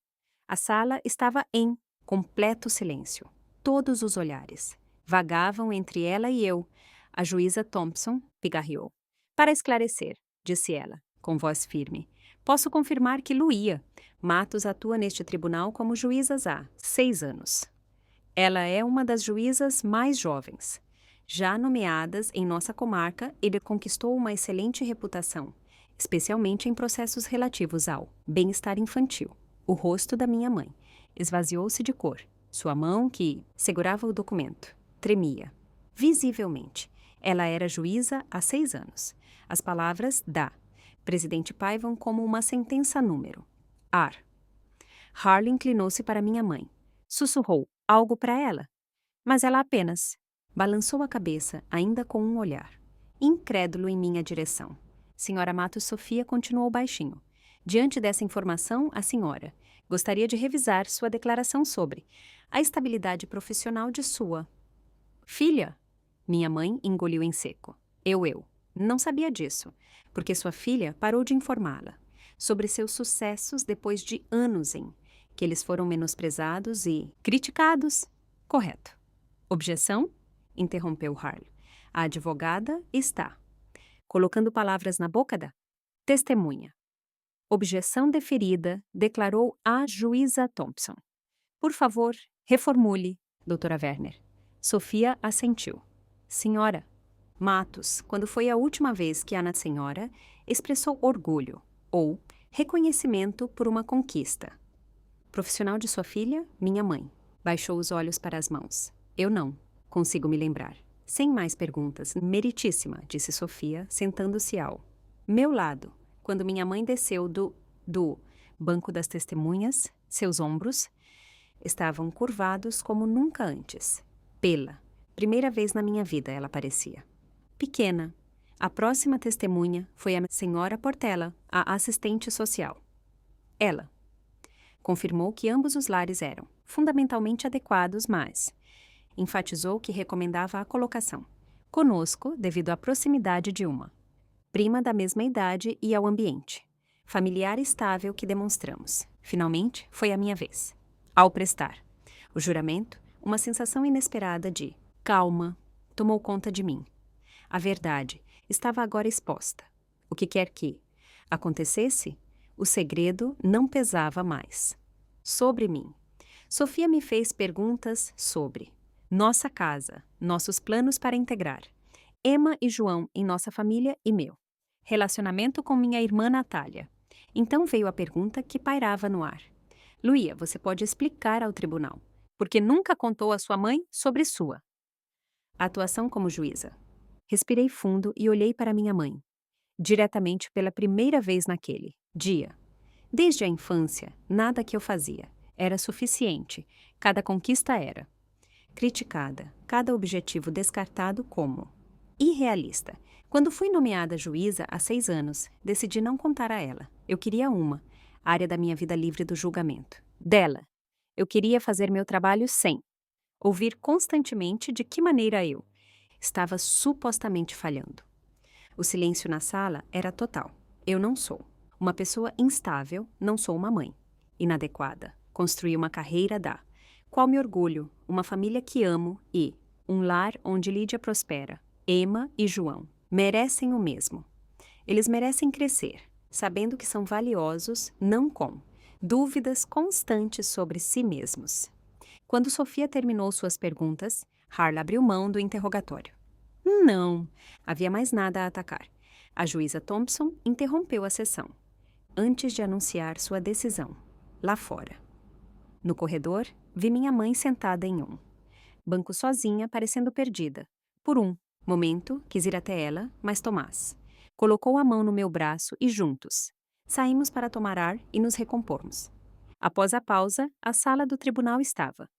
[SPEAKER 1] A sala estava em completo silêncio. Todos os olhares vagavam entre ela e eu. A juíza Thompson pigarreou. Para esclarecer, disse ela, com voz firme, posso confirmar que Luía Matos atua neste tribunal como juíza há 6 anos. Ela é uma das juízas mais jovens. Já nomeadas em nossa comarca, ele conquistou uma excelente reputação, especialmente em processos relativos ao bem-estar infantil. O rosto da minha mãe esvaziou-se de cor. Sua mão, que segurava o documento, tremia. Visivelmente, ela era juíza há 6 anos. As palavras da presidente Paivam como uma sentença número. Ar. Harley inclinou-se para minha mãe. Sussurrou algo para ela. Mas ela apenas balançou a cabeça, ainda com um olhar incrédulo em minha direção. Senhora Matos Sofia continuou baixinho. Diante dessa informação, a senhora gostaria de revisar sua declaração sobre a estabilidade profissional de sua filha? Minha mãe engoliu em seco. Eu. Não sabia disso, porque sua filha parou de informá-la sobre seus sucessos depois de anos em que eles foram menosprezados e criticados. Correto. Objeção? Interrompeu Harley. A advogada está. Colocando palavras na boca da testemunha. Objeção deferida, declarou a juíza Thompson. Por favor, reformule, doutora Werner. Sofia assentiu. Senhora. Matos, quando foi a última vez que a senhora expressou orgulho ou reconhecimento por uma conquista? Profissional de sua filha, minha mãe. Baixou os olhos para as mãos. Eu não. Consigo me lembrar. Sem mais perguntas, meritíssima, disse Sofia, sentando-se ao meu lado, quando minha mãe desceu do banco das testemunhas, seus ombros estavam curvados como nunca antes. Pela primeira vez na minha vida, ela parecia. Pequena. A próxima testemunha foi a senhora Portela, a assistente social. Ela confirmou que ambos os lares eram fundamentalmente adequados, mas enfatizou que recomendava a colocação conosco devido à proximidade de uma prima da mesma idade e ao ambiente familiar estável que demonstramos. Finalmente, foi a minha vez. Ao prestar o juramento, uma sensação inesperada de calma tomou conta de mim. A verdade estava agora exposta. O que quer que acontecesse, o segredo não pesava mais. Sobre mim. Sofia me fez perguntas sobre nossa casa, nossos planos para integrar, Emma e João em nossa família e meu, relacionamento com minha irmã Natália. Então veio a pergunta que pairava no ar. Luía, você pode explicar ao tribunal, porque nunca contou à sua mãe sobre sua atuação como juíza. Respirei fundo e olhei para minha mãe, diretamente pela primeira vez naquele dia. Desde a infância, nada que eu fazia era suficiente, cada conquista era criticada, cada objetivo descartado como irrealista. Quando fui nomeada juíza há 6 anos, decidi não contar a ela. Eu queria uma área da minha vida livre do julgamento. Dela, eu queria fazer meu trabalho sem ouvir constantemente de que maneira eu estava supostamente falhando. O silêncio na sala era total. Eu não sou uma pessoa instável, não sou uma mãe inadequada. Construí uma carreira da qual me orgulho, uma família que amo e um lar onde Lídia prospera. Emma e João merecem o mesmo. Eles merecem crescer, sabendo que são valiosos, não com dúvidas constantes sobre si mesmos. Quando Sofia terminou suas perguntas, Harla abriu mão do interrogatório. Não, havia mais nada a atacar. A juíza Thompson interrompeu a sessão, antes de anunciar sua decisão, lá fora. No corredor, vi minha mãe sentada em um banco sozinha, parecendo perdida. Por um momento, quis ir até ela, mas Tomás colocou a mão no meu braço e juntos saímos para tomar ar e nos recompormos. Após a pausa, a sala do tribunal estava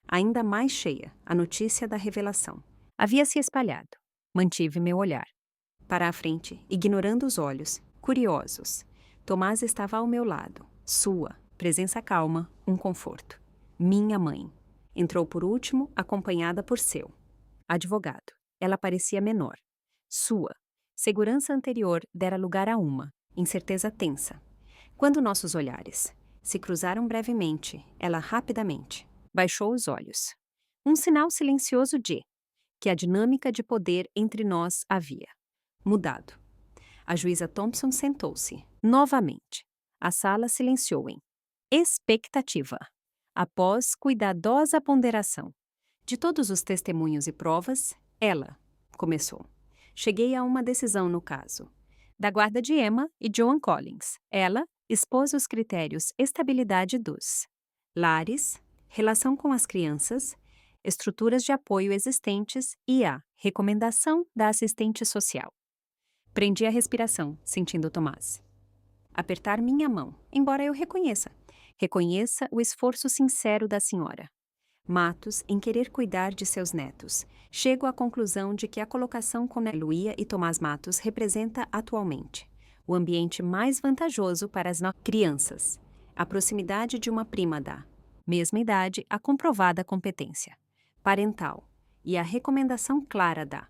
[SPEAKER 1] ainda mais cheia. A notícia da revelação havia se espalhado. Mantive meu olhar para a frente, ignorando os olhos, curiosos. Tomás estava ao meu lado. Sua presença calma, um conforto. Minha mãe entrou por último, acompanhada por seu advogado. Ela parecia menor. Sua segurança anterior dera lugar a uma incerteza tensa. Quando nossos olhares se cruzaram brevemente, ela rapidamente baixou os olhos. Um sinal silencioso de que a dinâmica de poder entre nós havia mudado. A juíza Thompson sentou-se novamente. A sala silenciou em expectativa. Após cuidadosa ponderação de todos os testemunhos e provas, ela começou. Cheguei a uma decisão no caso da guarda de Emma e Joan Collins. Ela expôs os critérios estabilidade dos lares, relação com as crianças, estruturas de apoio existentes e a recomendação da assistente social. Prendi a respiração, sentindo Tomás apertar minha mão, embora eu reconheça o esforço sincero da senhora Matos em querer cuidar de seus netos. Chego à conclusão de que a colocação com Luía e Tomás Matos representa atualmente o ambiente mais vantajoso para as crianças, a proximidade de uma prima da mesma idade, a comprovada competência parental e a recomendação clara da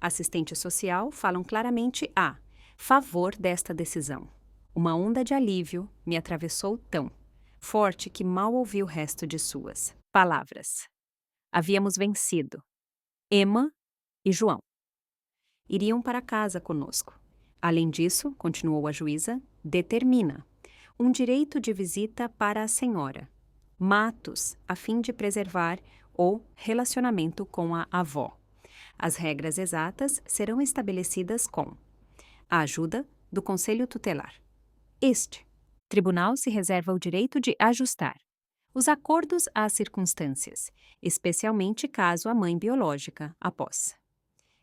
[SPEAKER 1] assistente social falam claramente a favor desta decisão. Uma onda de alívio me atravessou tão forte que mal ouvi o resto de suas palavras. Havíamos vencido. Emma e João. Iriam para casa conosco. Além disso, continuou a juíza, determina um direito de visita para a senhora Matos, a fim de preservar o relacionamento com a avó. As regras exatas serão estabelecidas com a ajuda do Conselho Tutelar. Este tribunal se reserva o direito de ajustar os acordos às circunstâncias, especialmente caso a mãe biológica, após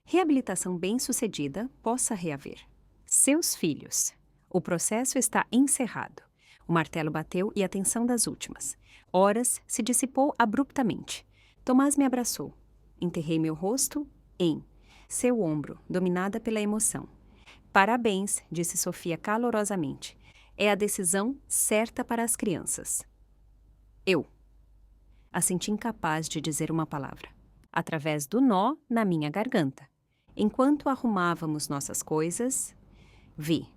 [SPEAKER 1] reabilitação bem-sucedida, possa reaver. Seus filhos. O processo está encerrado. O martelo bateu e a tensão das últimas horas se dissipou abruptamente. Tomás me abraçou. Enterrei meu rosto em seu ombro, dominada pela emoção. Parabéns, disse Sofia calorosamente. É a decisão certa para as crianças. Eu assenti incapaz de dizer uma palavra, através do nó na minha garganta. Enquanto arrumávamos nossas coisas, vi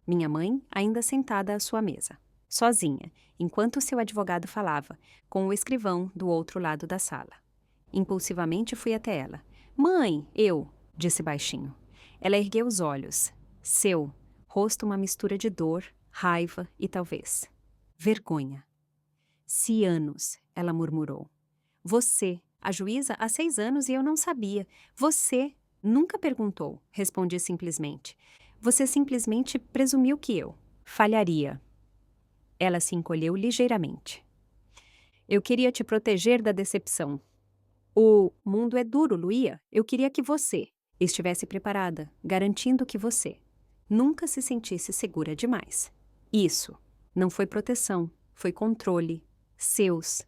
[SPEAKER 1] minha mãe ainda sentada à sua mesa, sozinha, enquanto seu advogado falava, com o escrivão do outro lado da sala. Impulsivamente fui até ela. Mãe, eu, disse baixinho. Ela ergueu os olhos. Seu rosto uma mistura de dor, raiva e talvez vergonha. Cianos, ela murmurou. Você, a juíza, há 6 anos e eu não sabia. Você nunca perguntou, respondi simplesmente. Você simplesmente presumiu que eu falharia. Ela se encolheu ligeiramente. Eu queria te proteger da decepção. O mundo é duro, Luía. Eu queria que você estivesse preparada, garantindo que você nunca se sentisse segura demais. Isso não foi proteção, foi controle. Seus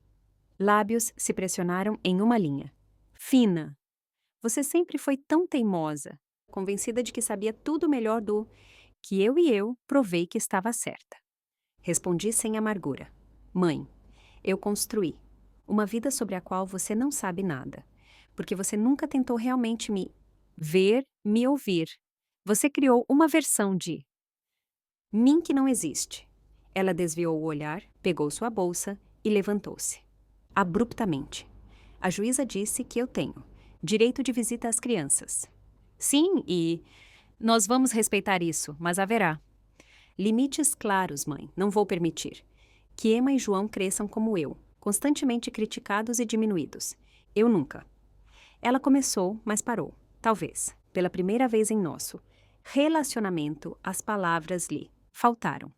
[SPEAKER 1] lábios se pressionaram em uma linha. Fina. Você sempre foi tão teimosa, convencida de que sabia tudo melhor do que eu provei que estava certa. Respondi sem amargura. Mãe, eu construí uma vida sobre a qual você não sabe nada, porque você nunca tentou realmente me ver, me ouvir. Você criou uma versão de mim que não existe. Ela desviou o olhar, pegou sua bolsa e levantou-se. Abruptamente. A juíza disse que eu tenho direito de visita às crianças. Sim, e nós vamos respeitar isso, mas haverá limites claros, mãe. Não vou permitir que Emma e João cresçam como eu, constantemente criticados e diminuídos. Eu nunca. Ela começou, mas parou. Talvez, pela primeira vez em nosso relacionamento, as palavras lhe faltaram.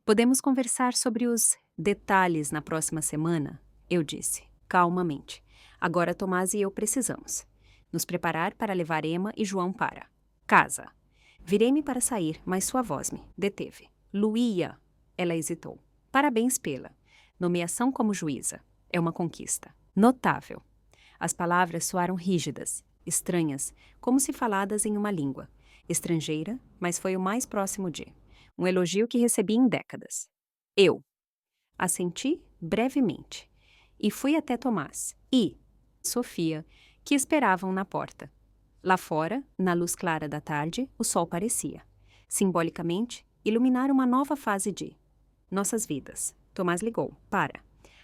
[SPEAKER 1] Podemos conversar sobre os detalhes na próxima semana? Eu disse, calmamente. Agora Tomás e eu precisamos nos preparar para levar Emma e João para casa. Virei-me para sair, mas sua voz me deteve. Luía, ela hesitou. Parabéns pela nomeação como juíza. É uma conquista notável. As palavras soaram rígidas, estranhas, como se faladas em uma língua estrangeira, mas foi o mais próximo de um elogio que recebi em décadas. Eu assenti brevemente e fui até Tomás e Sofia, que esperavam na porta. Lá fora, na luz clara da tarde, o sol parecia, simbolicamente, iluminar uma nova fase de nossas vidas. Tomás ligou para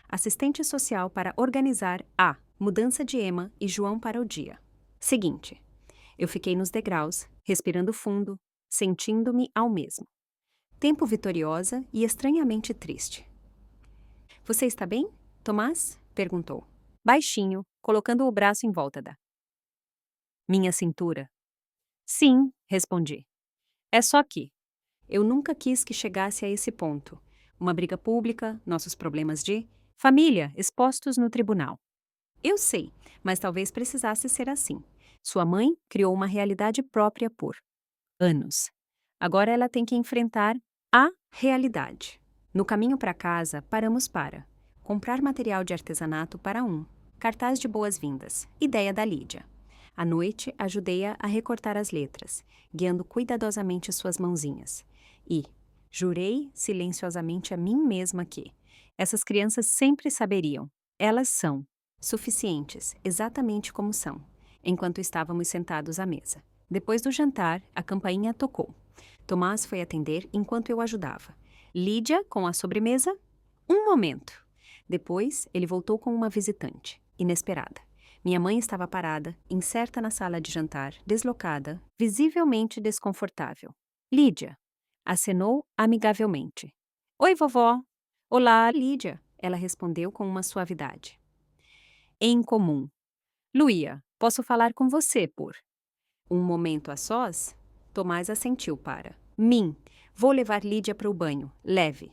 [SPEAKER 1] assistente social para organizar a mudança de Emma e João para o dia seguinte. Eu fiquei nos degraus, respirando fundo, sentindo-me ao mesmo tempo vitoriosa e estranhamente triste. Você está bem, Tomás? Perguntou, baixinho, colocando o braço em volta da minha cintura. Sim, respondi. É só que eu nunca quis que chegasse a esse ponto. Uma briga pública, nossos problemas de família expostos no tribunal. Eu sei, mas talvez precisasse ser assim. Sua mãe criou uma realidade própria por anos. Agora ela tem que enfrentar a realidade. No caminho para casa, paramos para comprar material de artesanato para cartaz de boas-vindas, ideia da Lídia. À noite, ajudei-a a recortar as letras, guiando cuidadosamente suas mãozinhas. E jurei silenciosamente a mim mesma que essas crianças sempre saberiam. Elas são suficientes, exatamente como são, enquanto estávamos sentados à mesa. Depois do jantar, a campainha tocou. Tomás foi atender enquanto eu ajudava. Lídia, com a sobremesa? Um momento. Depois, ele voltou com uma visitante, inesperada. Minha mãe estava parada, incerta na sala de jantar, deslocada, visivelmente desconfortável. Lídia, acenou amigavelmente. Oi, vovó. Olá, Lídia, ela respondeu com uma suavidade. Em comum. Luía, posso falar com você por... Um momento a sós? Tomás assentiu para. Mim, vou levar Lídia para o banho, leve.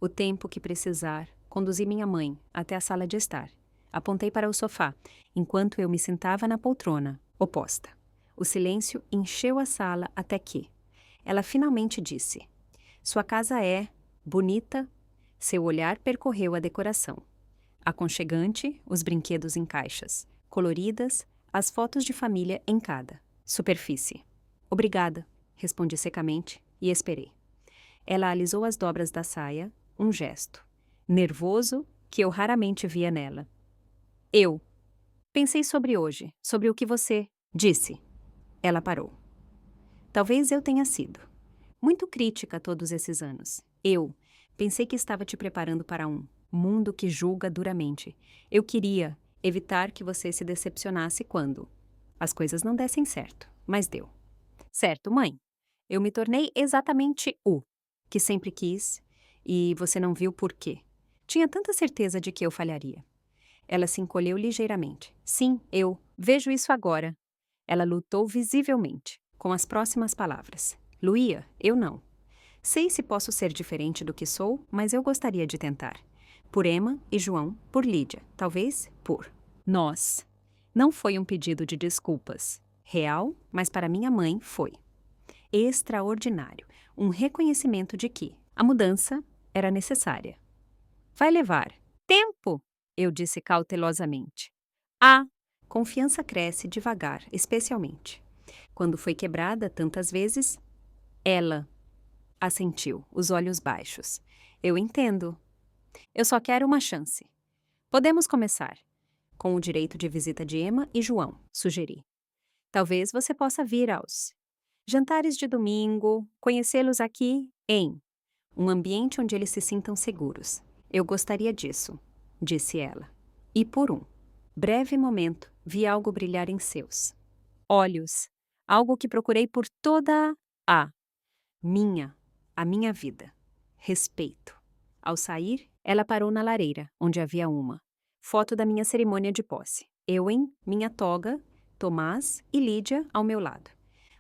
[SPEAKER 1] O tempo que precisar, conduzi minha mãe até a sala de estar. Apontei para o sofá, enquanto eu me sentava na poltrona, oposta. O silêncio encheu a sala até que... Ela finalmente disse. Sua casa é... bonita. Seu olhar percorreu a decoração. Aconchegante, os brinquedos em caixas. Coloridas, as fotos de família em cada. Superfície. Obrigada, respondi secamente e esperei. Ela alisou as dobras da saia, um gesto. Nervoso, que eu raramente via nela. Eu. Pensei sobre hoje, sobre o que você disse. Ela parou. Talvez eu tenha sido. Muito crítica todos esses anos. Eu. Pensei que estava te preparando para um mundo que julga duramente. Eu queria evitar que você se decepcionasse quando as coisas não dessem certo, mas deu. Certo, mãe. Eu me tornei exatamente o que sempre quis e você não viu por quê. Tinha tanta certeza de que eu falharia. Ela se encolheu ligeiramente. Sim, eu vejo isso agora. Ela lutou visivelmente, com as próximas palavras. Luía, eu não. Sei se posso ser diferente do que sou, mas eu gostaria de tentar. Por Emma e João, por Lídia, talvez por nós. Não foi um pedido de desculpas. Real, mas para minha mãe foi. Extraordinário. Um reconhecimento de que a mudança era necessária. Vai levar tempo, eu disse cautelosamente. A confiança cresce devagar, especialmente. Quando foi quebrada tantas vezes, ela assentiu, os olhos baixos. Eu entendo. Eu só quero uma chance. Podemos começar. Com o direito de visita de Emma e João, sugeri. Talvez você possa vir aos jantares de domingo, conhecê-los aqui em um ambiente onde eles se sintam seguros. Eu gostaria disso, disse ela. E por um breve momento, vi algo brilhar em seus olhos, algo que procurei por toda a minha vida. Respeito. Ao sair, ela parou na lareira, onde havia uma foto da minha cerimônia de posse. Eu em minha toga, Tomás e Lídia ao meu lado.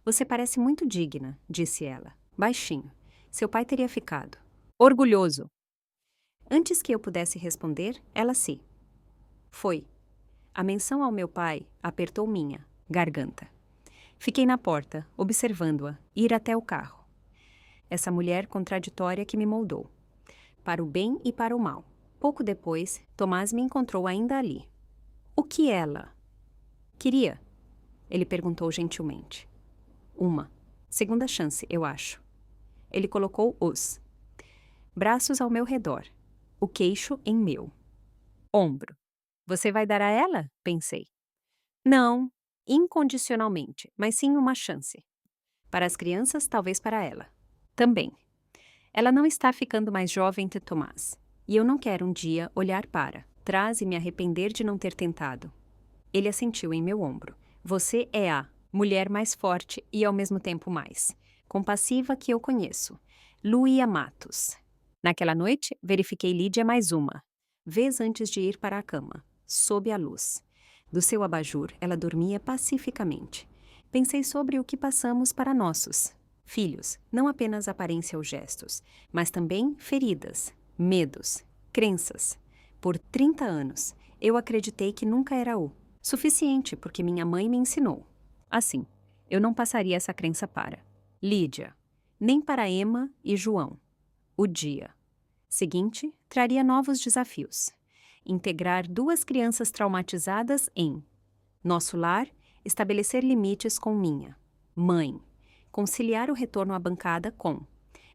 [SPEAKER 1] Você parece muito digna, disse ela, baixinho. Seu pai teria ficado orgulhoso. Antes que eu pudesse responder, ela se foi. A menção ao meu pai apertou minha garganta. Fiquei na porta, observando-a ir até o carro. Essa mulher contraditória que me moldou. Para o bem e para o mal. Pouco depois, Tomás me encontrou ainda ali. O que ela queria? Ele perguntou gentilmente. Uma segunda chance, eu acho. Ele colocou os braços ao meu redor, o queixo em meu ombro. Você vai dar a ela? Pensei. Não, incondicionalmente, mas sim uma chance. Para as crianças, talvez para ela. Também. Ela não está ficando mais jovem que Tomás. E eu não quero um dia olhar para trás e me arrepender de não ter tentado. Ele assentiu em meu ombro. Você é a mulher mais forte e ao mesmo tempo mais compassiva que eu conheço. Luía Matos. Naquela noite, verifiquei Lídia mais uma vez antes de ir para a cama, sob a luz. Do seu abajur, ela dormia pacificamente. Pensei sobre o que passamos para nossos filhos, não apenas aparência ou gestos, mas também feridas, medos, crenças. Por 30 anos, eu acreditei que nunca era o suficiente porque minha mãe me ensinou. Assim, eu não passaria essa crença para Lídia, nem para Emma e João. O dia seguinte traria novos desafios. Integrar duas crianças traumatizadas em nosso lar, estabelecer limites com minha mãe, conciliar o retorno à bancada com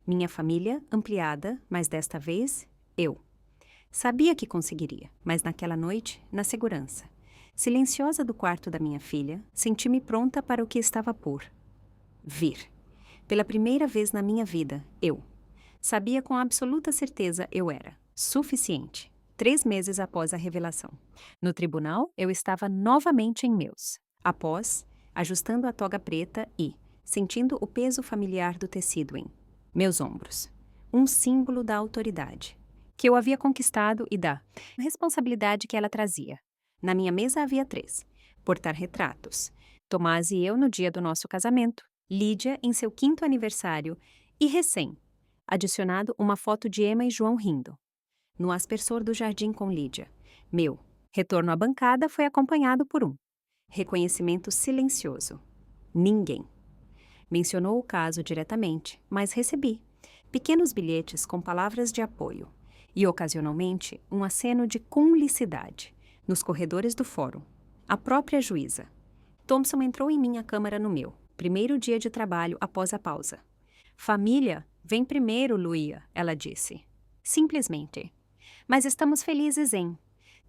[SPEAKER 1] minha família ampliada, mas desta vez, eu. Sabia que conseguiria, mas naquela noite, na segurança, silenciosa do quarto da minha filha, senti-me pronta para o que estava por vir. Pela primeira vez na minha vida, eu. Sabia com absoluta certeza eu era suficiente, 3 meses após a revelação. No tribunal, eu estava novamente em meus. Após, ajustando a toga preta e sentindo o peso familiar do tecido em meus ombros. Um símbolo da autoridade, que eu havia conquistado e da responsabilidade que ela trazia. Na minha mesa havia 3. Portar-retratos. Tomás e eu no dia do nosso casamento. Lídia em seu 5º aniversário e adicionado uma foto de Emma e João rindo. No aspersor do jardim com Lídia. Meu retorno à bancada foi acompanhado por um reconhecimento silencioso. Ninguém mencionou o caso diretamente, mas recebi pequenos bilhetes com palavras de apoio e, ocasionalmente, um aceno de cumplicidade nos corredores do fórum. A própria juíza. Thompson entrou em minha câmara no meu primeiro dia de trabalho após a pausa. Família vem primeiro, Luia, ela disse. Simplesmente. Mas estamos felizes em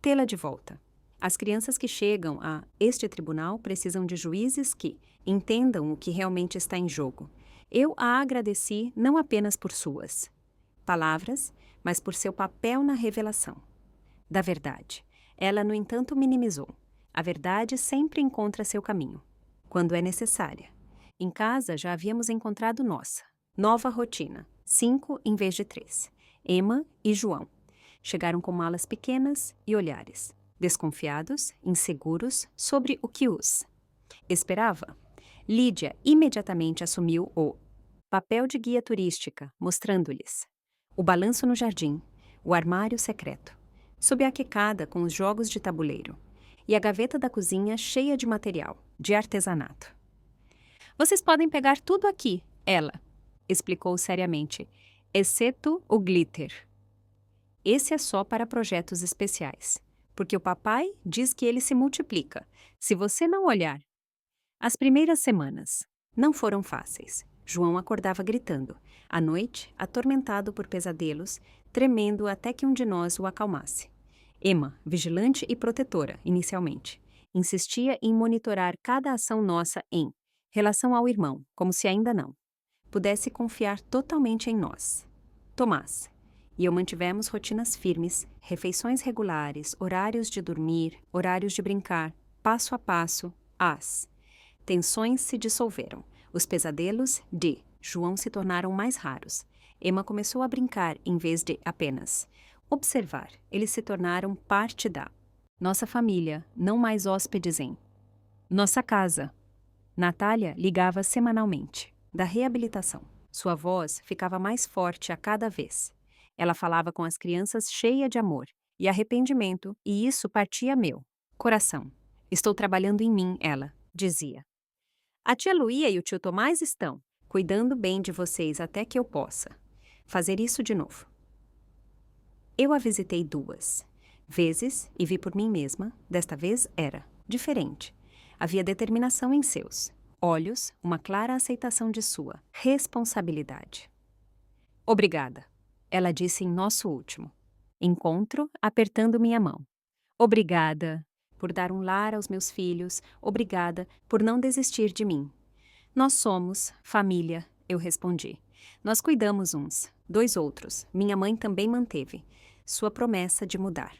[SPEAKER 1] tê-la de volta. As crianças que chegam a este tribunal precisam de juízes que entendam o que realmente está em jogo. Eu a agradeci não apenas por suas palavras, mas por seu papel na revelação da verdade. Ela, no entanto, minimizou. A verdade sempre encontra seu caminho, quando é necessária. Em casa já havíamos encontrado nossa nova rotina, 5 em vez de 3. Emma e João chegaram com malas pequenas e olhares desconfiados, inseguros sobre o que os esperava. Lídia imediatamente assumiu o papel de guia turística, mostrando-lhes o balanço no jardim, o armário secreto, sob a quecada com os jogos de tabuleiro, e a gaveta da cozinha cheia de material, de artesanato. Vocês podem pegar tudo aqui, ela explicou seriamente, exceto o glitter. Esse é só para projetos especiais, porque o papai diz que ele se multiplica, se você não olhar. As primeiras semanas não foram fáceis. João acordava gritando, à noite, atormentado por pesadelos, tremendo até que um de nós o acalmasse. Emma, vigilante e protetora, inicialmente, insistia em monitorar cada ação nossa em relação ao irmão, como se ainda não pudesse confiar totalmente em nós. Tomás e eu mantivemos rotinas firmes, refeições regulares, horários de dormir, horários de brincar, passo a passo, as tensões se dissolveram. Os pesadelos de João se tornaram mais raros. Emma começou a brincar em vez de apenas observar. Eles se tornaram parte da nossa família, não mais hóspedes em nossa casa. Natália ligava semanalmente da reabilitação. Sua voz ficava mais forte a cada vez. Ela falava com as crianças cheia de amor e arrependimento, e isso partia meu coração. Estou trabalhando em mim, ela dizia. A tia Luía e o tio Tomás estão cuidando bem de vocês até que eu possa fazer isso de novo. Eu a visitei 2 vezes e vi por mim mesma, desta vez era diferente. Havia determinação em seus olhos, uma clara aceitação de sua responsabilidade. Obrigada, ela disse em nosso último encontro, apertando minha mão. Obrigada por dar um lar aos meus filhos, obrigada por não desistir de mim. Nós somos família, eu respondi. Nós cuidamos uns, 2 outros. Minha mãe também manteve sua promessa de mudar.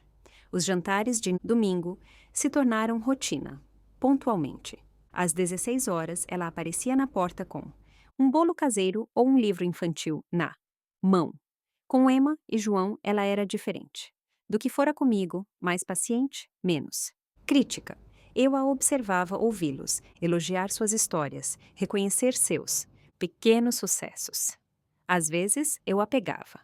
[SPEAKER 1] Os jantares de domingo se tornaram rotina, pontualmente. Às 16 horas, ela aparecia na porta com um bolo caseiro ou um livro infantil na mão. Com Emma e João, ela era diferente. Do que fora comigo, mais paciente, menos crítica. Eu a observava ouvi-los, elogiar suas histórias, reconhecer seus pequenos sucessos. Às vezes, eu a pegava.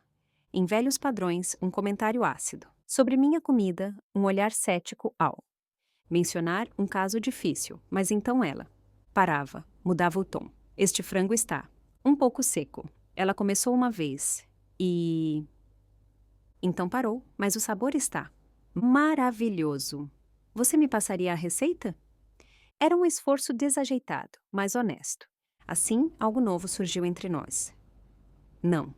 [SPEAKER 1] Em velhos padrões, um comentário ácido. Sobre minha comida, um olhar cético ao mencionar um caso difícil, mas então ela parava, mudava o tom. Este frango está um pouco seco. Ela começou uma vez e então parou, mas o sabor está maravilhoso. Você me passaria a receita? Era um esforço desajeitado, mas honesto. Assim, algo novo surgiu entre nós. Não.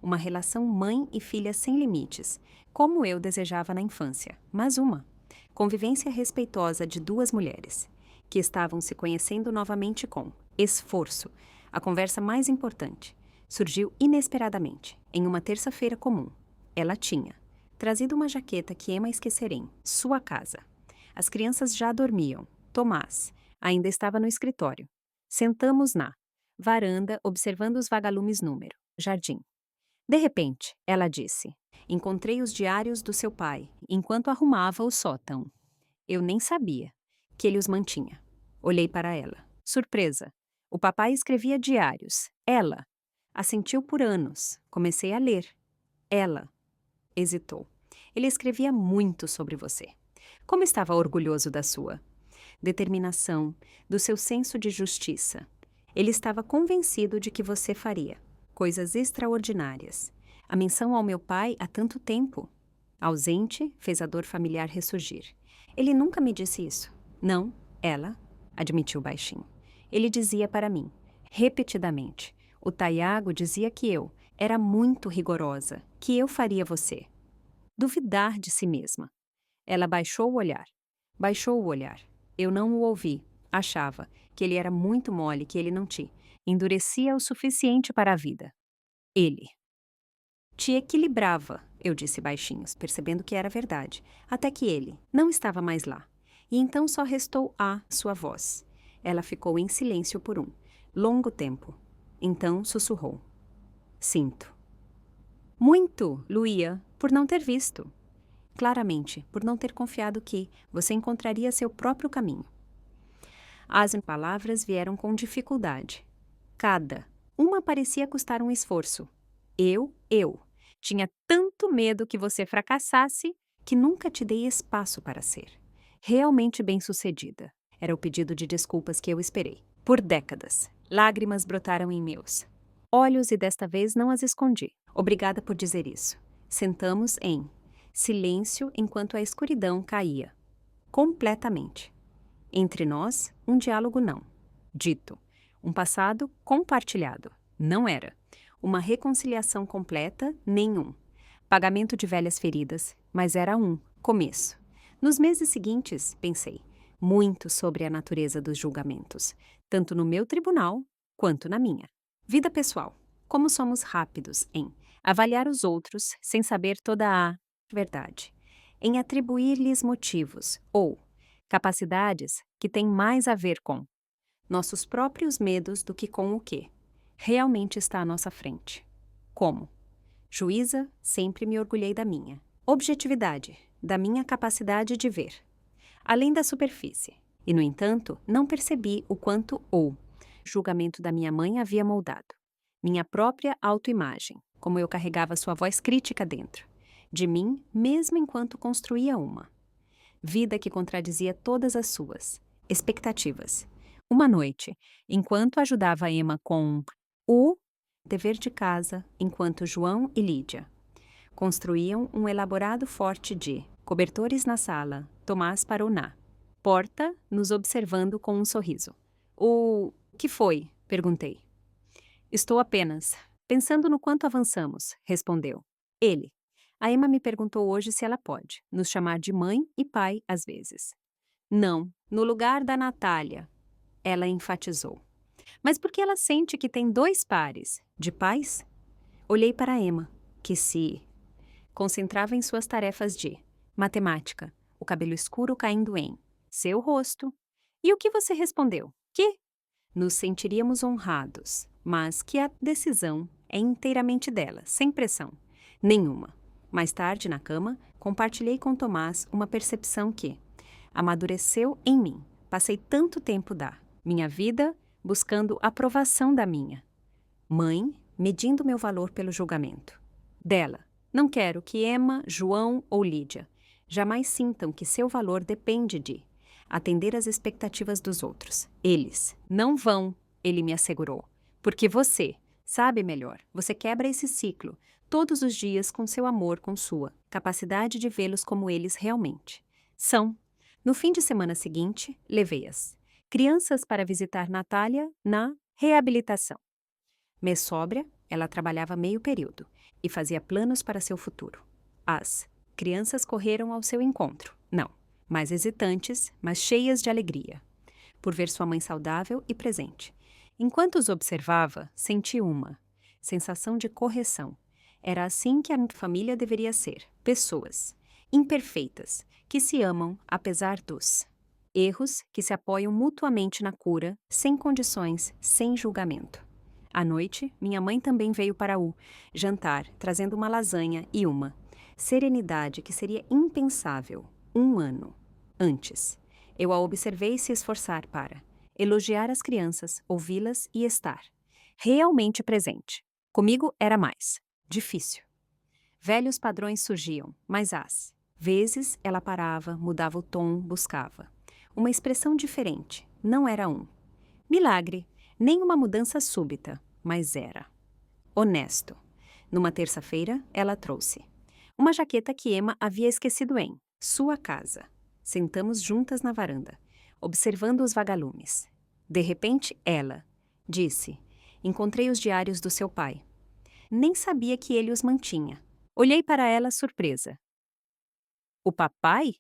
[SPEAKER 1] Uma relação mãe e filha sem limites, como eu desejava na infância, mas uma convivência respeitosa de 2 mulheres, que estavam se conhecendo novamente com esforço. A conversa mais importante surgiu inesperadamente, em uma terça-feira comum. Ela tinha trazido uma jaqueta que Emma esquecera em sua casa. As crianças já dormiam. Tomás ainda estava no escritório. Sentamos na varanda, observando os vagalumes número, jardim. De repente, ela disse: encontrei os diários do seu pai, enquanto arrumava o sótão. Eu nem sabia que ele os mantinha. Olhei para ela. Surpresa. O papai escrevia diários. Ela assentiu por anos. Comecei a ler. Ela hesitou. Ele escrevia muito sobre você. Como estava orgulhoso da sua determinação, do seu senso de justiça. Ele estava convencido de que você faria coisas extraordinárias. A menção ao meu pai há tanto tempo. Ausente, fez a dor familiar ressurgir. Ele nunca me disse isso. Não, ela, admitiu baixinho. Ele dizia para mim, repetidamente. O Taiago dizia que eu era muito rigorosa, que eu faria você duvidar de si mesma. Ela baixou o olhar. Baixou o olhar. Eu não o ouvi. Achava que ele era muito mole, que ele não te endurecia o suficiente para a vida. Ele te equilibrava, eu disse baixinho, percebendo que era verdade, até que ele não estava mais lá. E então só restou a sua voz. Ela ficou em silêncio por um longo tempo. Então sussurrou. Sinto. Muito, Luía, por não ter visto. Claramente, por não ter confiado que você encontraria seu próprio caminho. As palavras vieram com dificuldade. Cada uma parecia custar um esforço. Eu. Tinha tanto medo que você fracassasse que nunca te dei espaço para ser realmente bem-sucedida. Era o pedido de desculpas que eu esperei. Por décadas, lágrimas brotaram em meus olhos e desta vez não as escondi. Obrigada por dizer isso. Sentamos em silêncio enquanto a escuridão caía. Completamente. Entre nós, um diálogo não. Dito. Um passado compartilhado. Não era. Uma reconciliação completa, nenhum. Pagamento de velhas feridas, mas era um começo. Nos meses seguintes, pensei muito sobre a natureza dos julgamentos, tanto no meu tribunal quanto na minha vida pessoal. Como somos rápidos em avaliar os outros sem saber toda a verdade, em atribuir-lhes motivos ou capacidades que têm mais a ver com nossos próprios medos do que com o que realmente está à nossa frente. Como juíza, sempre me orgulhei da minha objetividade, da minha capacidade de ver, além da superfície. E, no entanto, não percebi o quanto o julgamento da minha mãe havia moldado minha própria autoimagem, como eu carregava sua voz crítica dentro de mim, mesmo enquanto construía uma vida que contradizia todas as suas expectativas. Uma noite, enquanto ajudava Emma com o dever de casa, enquanto João e Lídia construíam um elaborado forte de cobertores na sala, Tomás parou na porta, nos observando com um sorriso. O que foi? Perguntei. Estou apenas pensando no quanto avançamos, respondeu. Ele. A Emma me perguntou hoje se ela pode nos chamar de mãe e pai às vezes. Não, no lugar da Natália, ela enfatizou. Mas por que ela sente que tem 2 pares de pais? Olhei para Emma, que se concentrava em suas tarefas de matemática, o cabelo escuro caindo em seu rosto. E o que você respondeu? Que nos sentiríamos honrados, mas que a decisão é inteiramente dela, sem pressão nenhuma. Mais tarde, na cama, compartilhei com Tomás uma percepção que amadureceu em mim. Passei tanto tempo da minha vida buscando aprovação da minha mãe, medindo meu valor pelo julgamento dela. Não quero que Emma, João ou Lídia jamais sintam que seu valor depende de atender às expectativas dos outros. Eles não vão, ele me assegurou, porque você sabe melhor. Você quebra esse ciclo todos os dias com seu amor, com sua capacidade de vê-los como eles realmente são. No fim de semana seguinte, levei-as crianças para visitar Natália na reabilitação. Mês sóbria, ela trabalhava meio período e fazia planos para seu futuro. As crianças correram ao seu encontro, não, mais hesitantes, mas cheias de alegria, por ver sua mãe saudável e presente. Enquanto os observava, senti uma sensação de correção. Era assim que a família deveria ser, pessoas imperfeitas que se amam apesar dos erros, que se apoiam mutuamente na cura, sem condições, sem julgamento. À noite, minha mãe também veio para o jantar, trazendo uma lasanha e uma serenidade que seria impensável 1 ano antes. Eu a observei se esforçar para elogiar as crianças, ouvi-las e estar realmente presente. Comigo era mais difícil. Velhos padrões surgiam, mas às vezes ela parava, mudava o tom, buscava uma expressão diferente. Não era um milagre, nem uma mudança súbita, mas era honesto. Numa terça-feira, ela trouxe uma jaqueta que Emma havia esquecido em sua casa. Sentamos juntas na varanda, observando os vagalumes. De repente, ela disse: encontrei os diários do seu pai. Nem sabia que ele os mantinha. Olhei para ela surpresa. O papai?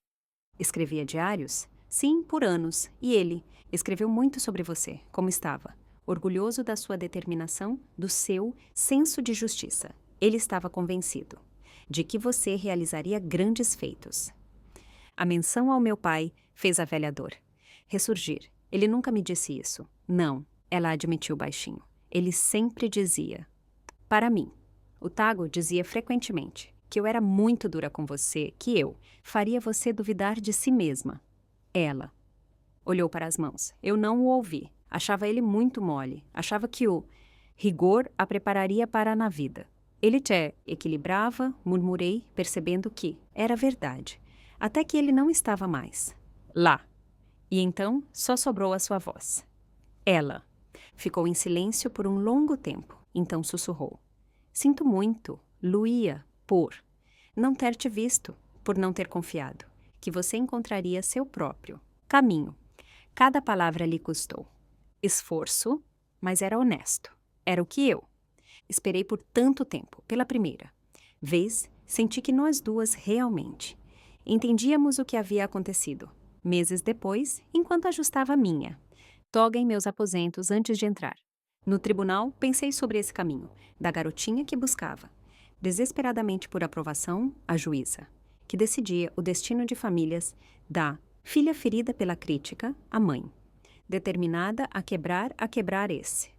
[SPEAKER 1] Escrevia diários? Sim, por anos. E ele escreveu muito sobre você, como estava. Orgulhoso da sua determinação, do seu senso de justiça. Ele estava convencido de que você realizaria grandes feitos. A menção ao meu pai fez a velha dor ressurgir. Ele nunca me disse isso. Não, ela admitiu baixinho. Ele sempre dizia. Para mim. O Tago dizia frequentemente que eu era muito dura com você, que eu faria você duvidar de si mesma. Ela olhou para as mãos. Eu não o ouvi. Achava ele muito mole. Achava que o rigor a prepararia para na vida. Ele te equilibrava, murmurei, percebendo que era verdade. Até que ele não estava mais lá. E então só sobrou a sua voz. Ela ficou em silêncio por um longo tempo. Então sussurrou. Sinto muito, Luía, por não ter te visto, por não ter confiado, que você encontraria seu próprio caminho. Cada palavra lhe custou esforço, mas era honesto. Era o que eu esperei por tanto tempo. Pela primeira vez, senti que nós duas realmente entendíamos o que havia acontecido. Meses depois, enquanto ajustava a minha toga em meus aposentos antes de entrar no tribunal, pensei sobre esse caminho, da garotinha que buscava, desesperadamente por aprovação, a juíza, que decidia o destino de famílias, da filha ferida pela crítica, a mãe, determinada a quebrar esse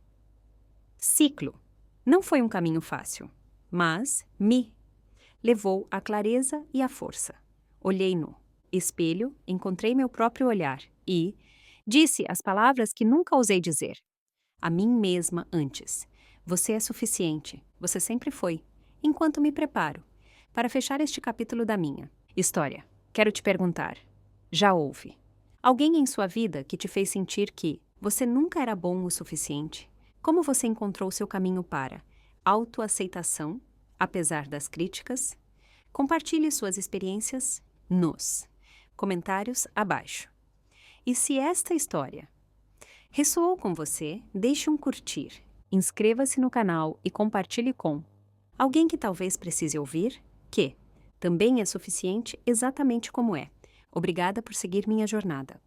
[SPEAKER 1] ciclo. Não foi um caminho fácil, mas me levou à clareza e à força. Olhei no espelho, encontrei meu próprio olhar e disse as palavras que nunca ousei dizer. A mim mesma antes. Você é suficiente. Você sempre foi. Enquanto me preparo para fechar este capítulo da minha história, quero te perguntar: já houve alguém em sua vida que te fez sentir que você nunca era bom o suficiente? Como você encontrou seu caminho para autoaceitação, apesar das críticas? Compartilhe suas experiências nos comentários abaixo. E se esta história ressoou com você, deixe um curtir, inscreva-se no canal e compartilhe com alguém que talvez precise ouvir, que também é suficiente exatamente como é. Obrigada por seguir minha jornada.